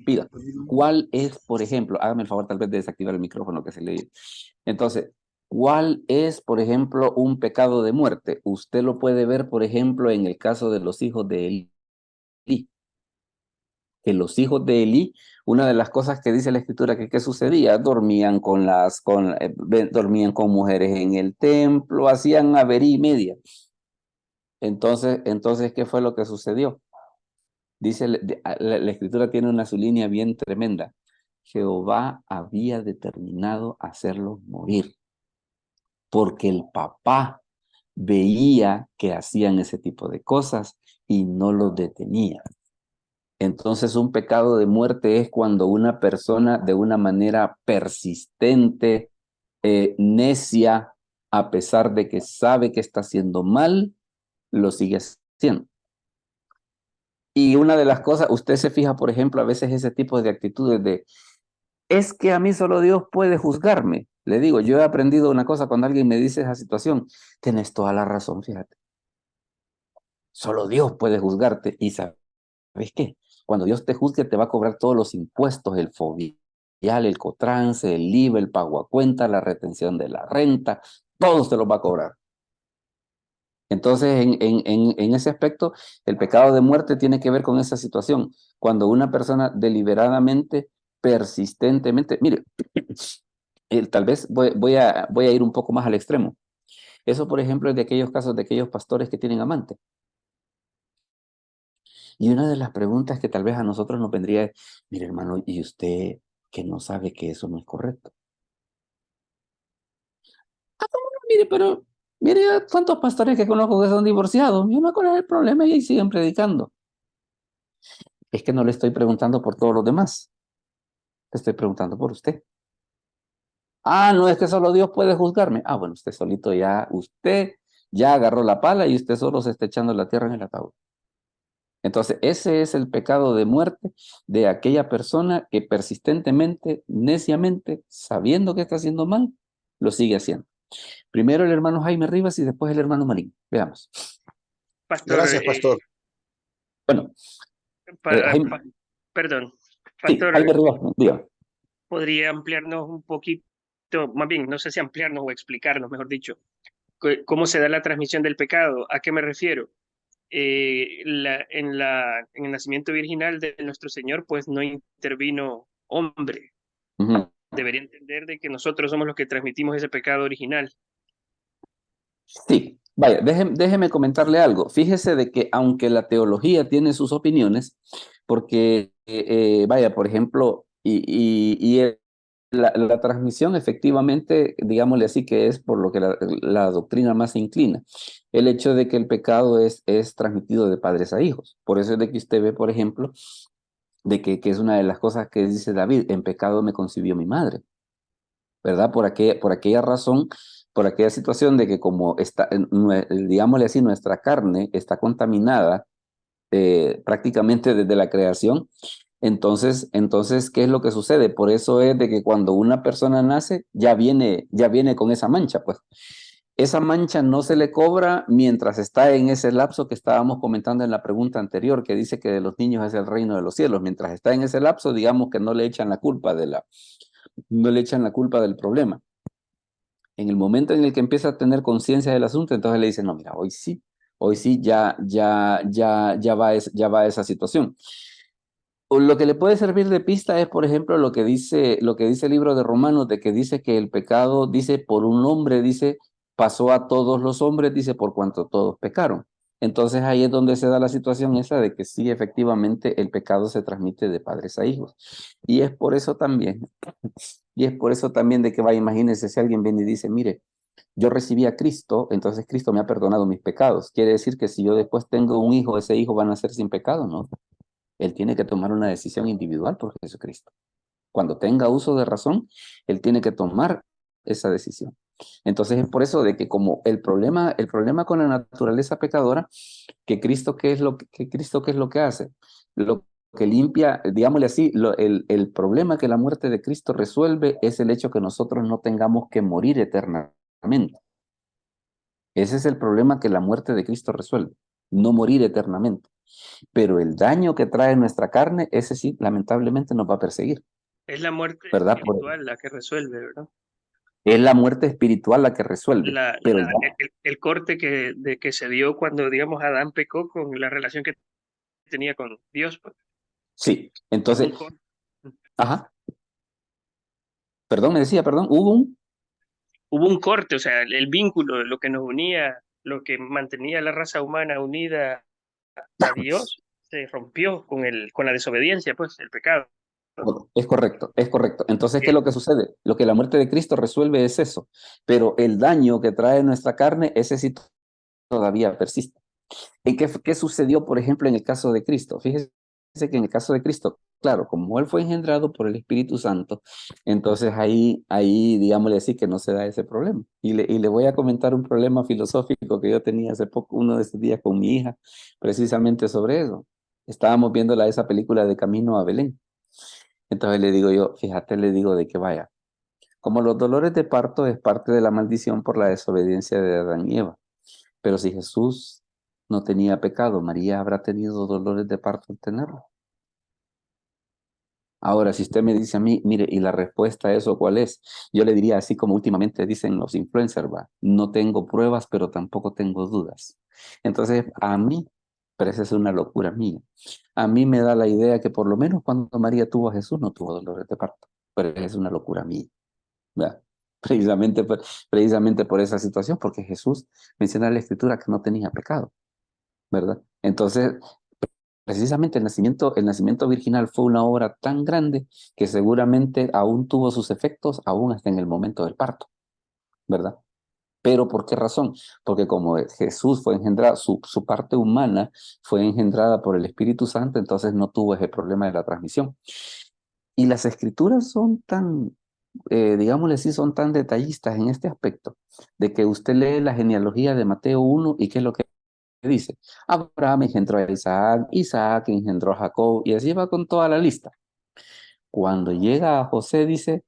pida. ¿Cuál es, por ejemplo, hágame el favor tal vez de desactivar el micrófono que se le dice? Entonces, ¿cuál es, por ejemplo, un pecado de muerte? Usted lo puede ver, por ejemplo, en el caso de los hijos de Elí. Que los hijos de Elí, una de las cosas que dice la escritura que sucedía, dormían dormían con mujeres en el templo, hacían avería y media. Entonces, ¿qué fue lo que sucedió? Dice, la escritura tiene su línea bien tremenda. Jehová había determinado hacerlos morir. porque el papá veía que hacían ese tipo de cosas y no los detenía. Entonces, un pecado de muerte es cuando una persona de una manera persistente, necia, a pesar de que sabe que está haciendo mal, lo sigue haciendo. Y una de las cosas, usted se fija, por ejemplo, a veces ese tipo de actitudes de, es que a mí solo Dios puede juzgarme. Le digo, yo he aprendido una cosa cuando alguien me dice esa situación, tienes toda la razón, fíjate. Solo Dios puede juzgarte. Y ¿sabes qué? Cuando Dios te juzgue, te va a cobrar todos los impuestos, el fobial, el cotrance, el IVA, el pago a cuenta, la retención de la renta, todos te los va a cobrar. Entonces, en ese aspecto, el pecado de muerte tiene que ver con esa situación. Cuando una persona deliberadamente, persistentemente, mire, tal vez voy a ir un poco más al extremo. Eso, por ejemplo, es de aquellos casos de aquellos pastores que tienen amante. Y una de las preguntas que tal vez a nosotros nos vendría es, mire hermano, ¿y usted que no sabe que eso no es correcto? Ah, ¿cómo no? Mire, pero mire cuántos pastores que conozco que son divorciados. Yo no conozco el problema y ahí siguen predicando. Es que no le estoy preguntando por todos los demás. Le estoy preguntando por usted. Ah, no, es que solo Dios puede juzgarme. Ah, bueno, usted ya agarró la pala y usted solo se está echando la tierra en el ataúd. Entonces, ese es el pecado de muerte de aquella persona que persistentemente, neciamente, sabiendo que está haciendo mal, lo sigue haciendo. Primero el hermano Jaime Rivas y después el hermano Marín. Veamos. Pastor, Gracias, pastor. Bueno, Jaime, perdón, sí, Pastor, Jaime Rivas, diga. ¿podría ampliarnos un poquito, más bien, no sé si ampliarnos o explicarnos, mejor dicho, cómo se da la transmisión del pecado? ¿A qué me refiero? En el nacimiento virginal de nuestro Señor, pues no intervino hombre. Debería entender de que nosotros somos los que transmitimos ese pecado original. Sí, vaya, déjeme comentarle algo. Fíjese de que aunque la teología tiene sus opiniones, porque, vaya, por ejemplo, la transmisión efectivamente, digámosle así, que es por lo que la doctrina más se inclina. El hecho de que el pecado es transmitido de padres a hijos. Por eso es de que usted ve, por ejemplo, de que es una de las cosas que dice David, en pecado me concibió mi madre, ¿verdad? Por aquella razón, por aquella situación de que como está, digámosle así, nuestra carne está contaminada prácticamente desde la creación. Entonces, ¿qué es lo que sucede? Por eso es de que cuando una persona nace, ya viene con esa mancha, pues. Esa mancha no se le cobra mientras está en ese lapso que estábamos comentando en la pregunta anterior, que dice que de los niños es el reino de los cielos. Mientras está en ese lapso, digamos que no le echan la culpa del problema. En el momento en el que empieza a tener conciencia del asunto, entonces le dicen, no, mira, hoy sí ya va esa situación. O lo que le puede servir de pista es, por ejemplo, lo que dice el libro de Romanos, de que dice que el pecado, dice, por un hombre, dice, pasó a todos los hombres, dice, por cuanto todos pecaron. Entonces ahí es donde se da la situación esa de que sí, efectivamente, el pecado se transmite de padres a hijos. Y es por eso también de que, vaya, imagínense si alguien viene y dice, mire, yo recibí a Cristo, entonces Cristo me ha perdonado mis pecados. Quiere decir que si yo después tengo un hijo, ese hijo va a nacer sin pecado, ¿no? Él tiene que tomar una decisión individual por Jesucristo. Cuando tenga uso de razón, él tiene que tomar esa decisión. Entonces es por eso de que como el problema con la naturaleza pecadora, que Cristo qué es lo que hace, lo que limpia, digámosle así, el problema que la muerte de Cristo resuelve es el hecho que nosotros no tengamos que morir eternamente. Ese es el problema que la muerte de Cristo resuelve, no morir eternamente. Pero el daño que trae nuestra carne, ese sí, lamentablemente nos va a perseguir. Es la muerte ¿Verdad? espiritual la que resuelve, ¿verdad? Es la muerte espiritual la que resuelve. Pero el corte que se dio cuando, digamos, Adán pecó con la relación que tenía con Dios. Pues. Sí, entonces, ajá. Perdón, hubo un corte, o sea, el vínculo, lo que nos unía, lo que mantenía a la raza humana unida a Dios, se rompió con la desobediencia, pues, el pecado. Bueno, es correcto, es correcto. Entonces, ¿qué es lo que sucede? Lo que la muerte de Cristo resuelve es eso, pero el daño que trae nuestra carne, ese sí todavía persiste. ¿Y qué sucedió, por ejemplo, en el caso de Cristo? Fíjese que en el caso de Cristo, claro, como Él fue engendrado por el Espíritu Santo, entonces ahí digámosle así, que no se da ese problema. Y le voy a comentar un problema filosófico que yo tenía hace poco, uno de estos días con mi hija, precisamente sobre eso. Estábamos viendo esa película de Camino a Belén. Entonces le digo yo, fíjate, le digo de que vaya, como los dolores de parto es parte de la maldición por la desobediencia de Adán y Eva. Pero si Jesús no tenía pecado, María habrá tenido dolores de parto al tenerlo. Ahora, si usted me dice a mí, mire, ¿y la respuesta a eso cuál es? Yo le diría así como últimamente dicen los influencers, va, no tengo pruebas, pero tampoco tengo dudas. Entonces, a mí, pero esa es una locura mía, a mí me da la idea que por lo menos cuando María tuvo a Jesús no tuvo dolores de parto, pero es una locura mía. ¿Verdad? Precisamente por esa situación, porque Jesús menciona en la Escritura que no tenía pecado, ¿verdad? Entonces, precisamente el nacimiento virginal fue una obra tan grande que seguramente aún tuvo sus efectos, aún hasta en el momento del parto, ¿verdad? Pero ¿por qué razón? Porque como Jesús fue engendrado, su parte humana fue engendrada por el Espíritu Santo, entonces no tuvo ese problema de la transmisión. Y las escrituras son tan, digámosle así, son tan detallistas en este aspecto, de que usted lee la genealogía de Mateo 1 y ¿qué es lo que dice? Abraham engendró a Isaac, Isaac engendró a Jacob, y así va con toda la lista. Cuando llega a José, dice,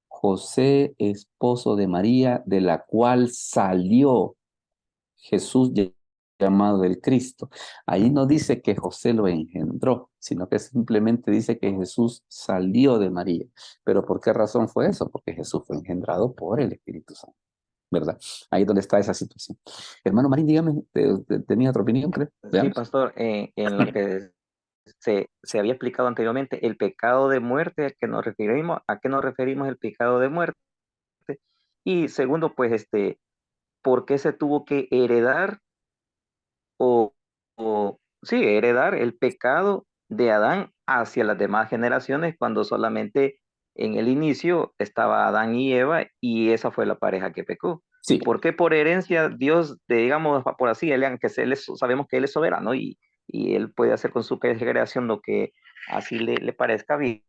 José, esposo de María, de la cual salió Jesús llamado el Cristo. Ahí no dice que José lo engendró, sino que simplemente dice que Jesús salió de María. ¿Pero por qué razón fue eso? Porque Jesús fue engendrado por el Espíritu Santo, ¿verdad? Ahí es donde está esa situación. Hermano Marín, dígame, ¿tenía otra opinión, creo? Sí, Veamos. pastor, en lo que se había explicado anteriormente, el pecado de muerte ¿a qué nos referimos el pecado de muerte? Y segundo, pues, ¿por qué se tuvo que heredar sí, heredar el pecado de Adán hacia las demás generaciones cuando solamente en el inicio estaba Adán y Eva y esa fue la pareja que pecó? Sí, ¿Por qué por herencia Dios, digamos, por así, sabemos que Él es soberano y Él puede hacer con su creación lo que así le parezca bien?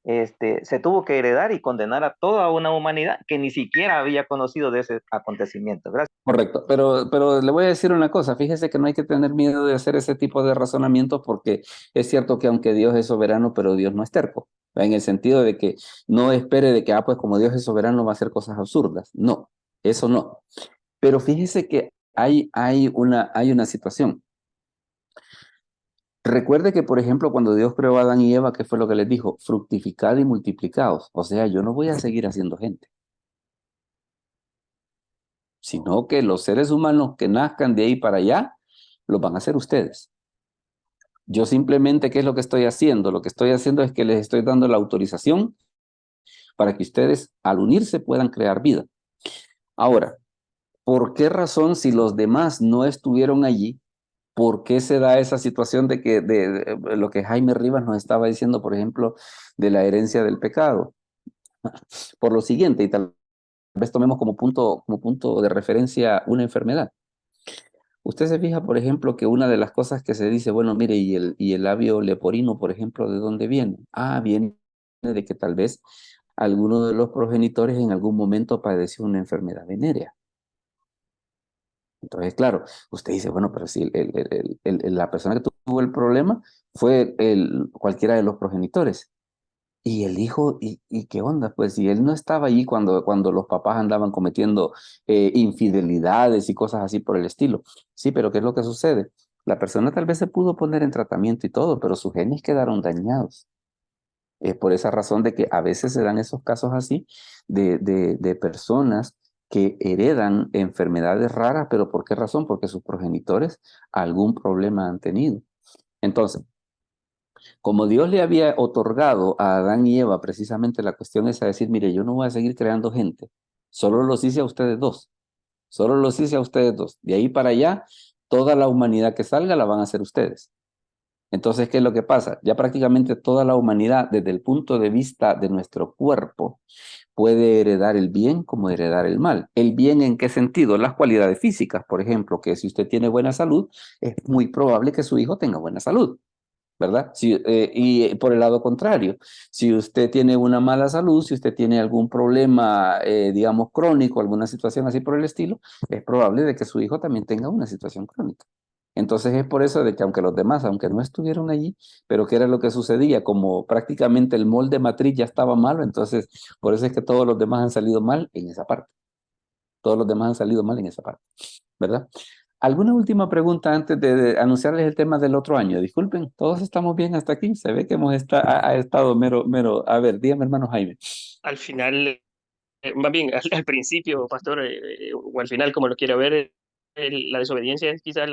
Se tuvo que heredar y condenar a toda una humanidad que ni siquiera había conocido de ese acontecimiento. Gracias. correcto, pero le voy a decir una cosa, fíjese que no hay que tener miedo de hacer ese tipo de razonamientos porque es cierto que aunque Dios es soberano, pero Dios no es terco, ¿va? En el sentido de que no espere de que, pues como Dios es soberano va a hacer cosas absurdas, no, eso no. Pero fíjese que hay una situación. Recuerde que, por ejemplo, cuando Dios creó a Adán y Eva, ¿qué fue lo que les dijo? Fructificad y multiplicaos. O sea, yo no voy a seguir haciendo gente, sino que los seres humanos que nazcan de ahí para allá, los van a hacer ustedes. Yo simplemente, ¿qué es lo que estoy haciendo? Lo que estoy haciendo es que les estoy dando la autorización para que ustedes, al unirse, puedan crear vida. Ahora, ¿por qué razón si los demás no estuvieron allí? ¿Por qué se da esa situación de que de lo que Jaime Rivas nos estaba diciendo, por ejemplo, de la herencia del pecado? Por lo siguiente, y tal vez tomemos como punto de referencia una enfermedad. Usted se fija, por ejemplo, que una de las cosas que se dice, bueno, mire, y el labio leporino, por ejemplo, ¿de dónde viene? Viene de que tal vez alguno de los progenitores en algún momento padeció una enfermedad venérea. Entonces, claro, usted dice, bueno, pero si la persona que tuvo el problema fue cualquiera de los progenitores. Y el hijo, ¿y qué onda? Pues si él no estaba allí cuando los papás andaban cometiendo infidelidades y cosas así por el estilo. Sí, pero ¿qué es lo que sucede? La persona tal vez se pudo poner en tratamiento y todo, pero sus genes quedaron dañados. Es por esa razón de que a veces se dan esos casos así de personas que heredan enfermedades raras, pero ¿por qué razón? Porque sus progenitores algún problema han tenido. Entonces, como Dios le había otorgado a Adán y Eva precisamente la cuestión es a decir, mire, yo no voy a seguir creando gente, solo los hice a ustedes dos, solo los hice a ustedes dos. De ahí para allá, toda la humanidad que salga la van a hacer ustedes. Entonces, ¿qué es lo que pasa? Ya prácticamente toda la humanidad, desde el punto de vista de nuestro cuerpo, puede heredar el bien como heredar el mal. ¿El bien en qué sentido? Las cualidades físicas, por ejemplo, que si usted tiene buena salud, es muy probable que su hijo tenga buena salud, ¿verdad? Y por el lado contrario, si usted tiene una mala salud, si usted tiene algún problema, digamos, crónico, alguna situación así por el estilo, es probable de que su hijo también tenga una situación crónica. Entonces es por eso de que aunque los demás, aunque no estuvieron allí, pero ¿qué era lo que sucedía? Como prácticamente el molde matriz ya estaba malo, entonces por eso es que todos los demás han salido mal en esa parte. Todos los demás han salido mal en esa parte, ¿verdad? ¿Alguna última pregunta antes de anunciarles el tema del otro año? Disculpen, todos estamos bien hasta aquí. Se ve que ha estado mero. A ver, dígame, hermano Jaime. Al final, más bien al principio, pastor, o al final, como lo quiera ver, la desobediencia es quizás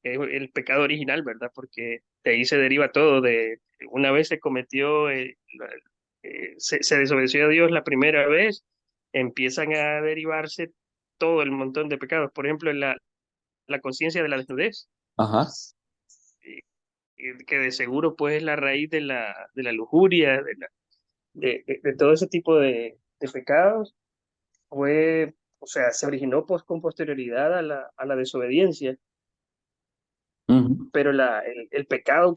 el pecado original, ¿verdad? Porque de ahí se deriva todo. Una vez se cometió, se desobedeció a Dios la primera vez, empiezan a derivarse todo el montón de pecados. Por ejemplo, la conciencia de la desnudez, Ajá. que de seguro pues es la raíz de la lujuria, de todo ese tipo de pecados, o sea, se originó con posterioridad a la desobediencia. Pero el pecado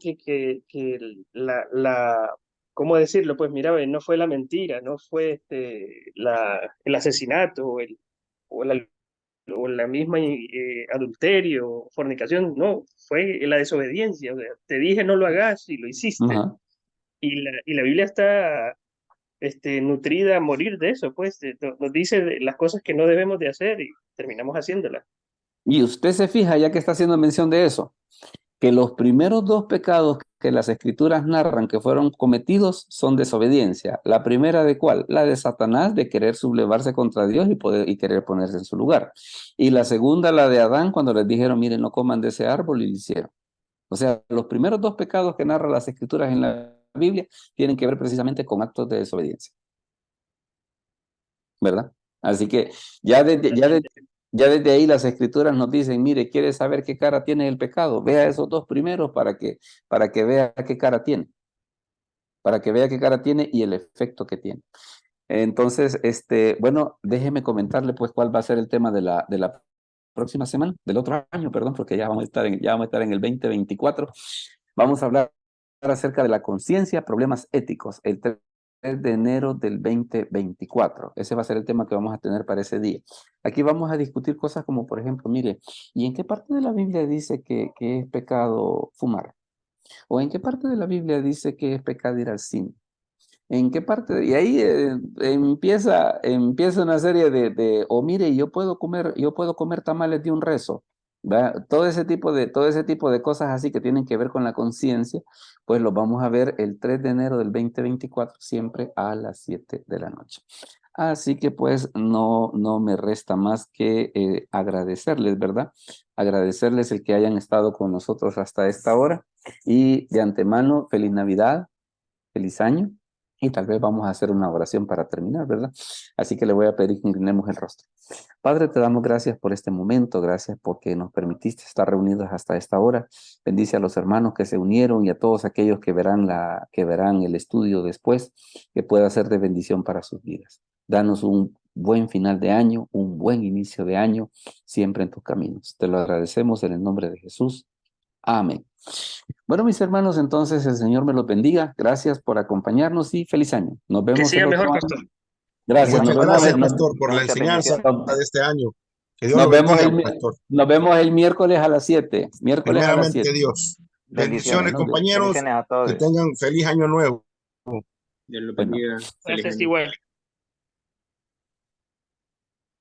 ¿cómo decirlo? Pues mira, no fue la mentira, no fue el asesinato o la, o la misma adulterio, fornicación, no, fue la desobediencia. O sea, te dije no lo hagas y lo hiciste. Ajá. Y la Biblia está nutrida a morir de eso, pues nos dice las cosas que no debemos de hacer y terminamos haciéndolas. Y usted se fija, ya que está haciendo mención de eso, que los primeros dos pecados que las escrituras narran que fueron cometidos son desobediencia. La primera de cuál? La de Satanás, de querer sublevarse contra Dios y querer ponerse en su lugar. Y la segunda, la de Adán, cuando les dijeron, miren, no coman de ese árbol, y lo hicieron. O sea, los primeros dos pecados que narran las escrituras en la Biblia tienen que ver precisamente con actos de desobediencia, ¿verdad? Así que ya desde ahí las escrituras nos dicen, mire, ¿quiere saber qué cara tiene el pecado? Vea esos dos primeros para que vea qué cara tiene. Para que vea qué cara tiene y el efecto que tiene. Entonces, bueno, déjeme comentarle pues cuál va a ser el tema de la próxima semana, del otro año, perdón, porque ya vamos a estar en el 2024. Vamos a hablar acerca de la conciencia, problemas éticos, el 3 de enero del 2024. Ese va a ser el tema que vamos a tener para ese día. Aquí vamos a discutir cosas como, por ejemplo, mire, ¿y en qué parte de la Biblia dice que es pecado fumar? ¿O en qué parte de la Biblia dice que es pecado ir al cine? ¿En qué parte? Y ahí empieza una serie o mire, yo puedo comer tamales de un rezo. ¿Va? Todo ese tipo de cosas así que tienen que ver con la conciencia, pues los vamos a ver el 3 de enero del 2024, siempre a las 7 de la noche. Así que pues no me resta más que agradecerles, ¿verdad? Agradecerles el que hayan estado con nosotros hasta esta hora y de antemano, feliz Navidad, feliz año. Y tal vez vamos a hacer una oración para terminar, ¿verdad? Así que le voy a pedir que inclinemos el rostro. Padre, te damos gracias por este momento, gracias porque nos permitiste estar reunidos hasta esta hora. Bendice a los hermanos que se unieron y a todos aquellos que verán el estudio después, que pueda ser de bendición para sus vidas. Danos un buen final de año, un buen inicio de año, siempre en tus caminos. Te lo agradecemos en el nombre de Jesús. Amén. Bueno, mis hermanos, entonces el Señor me los bendiga. Gracias por acompañarnos y feliz año. Nos vemos Que siga el otro mejor, año. pastor. Gracias. Muchas gracias, pastor, por la muchas enseñanza bendiciones. de este año. Que Dios lo bendiga, pastor. Nos vemos el miércoles a las 7. Miércoles a las 7. Primeramente, Dios. Bendiciones. Bendiciones, compañeros. Bendiciones a Que todos. tengan feliz año nuevo. Dios lo Bueno. bendiga. Feliz Gracias año. igual.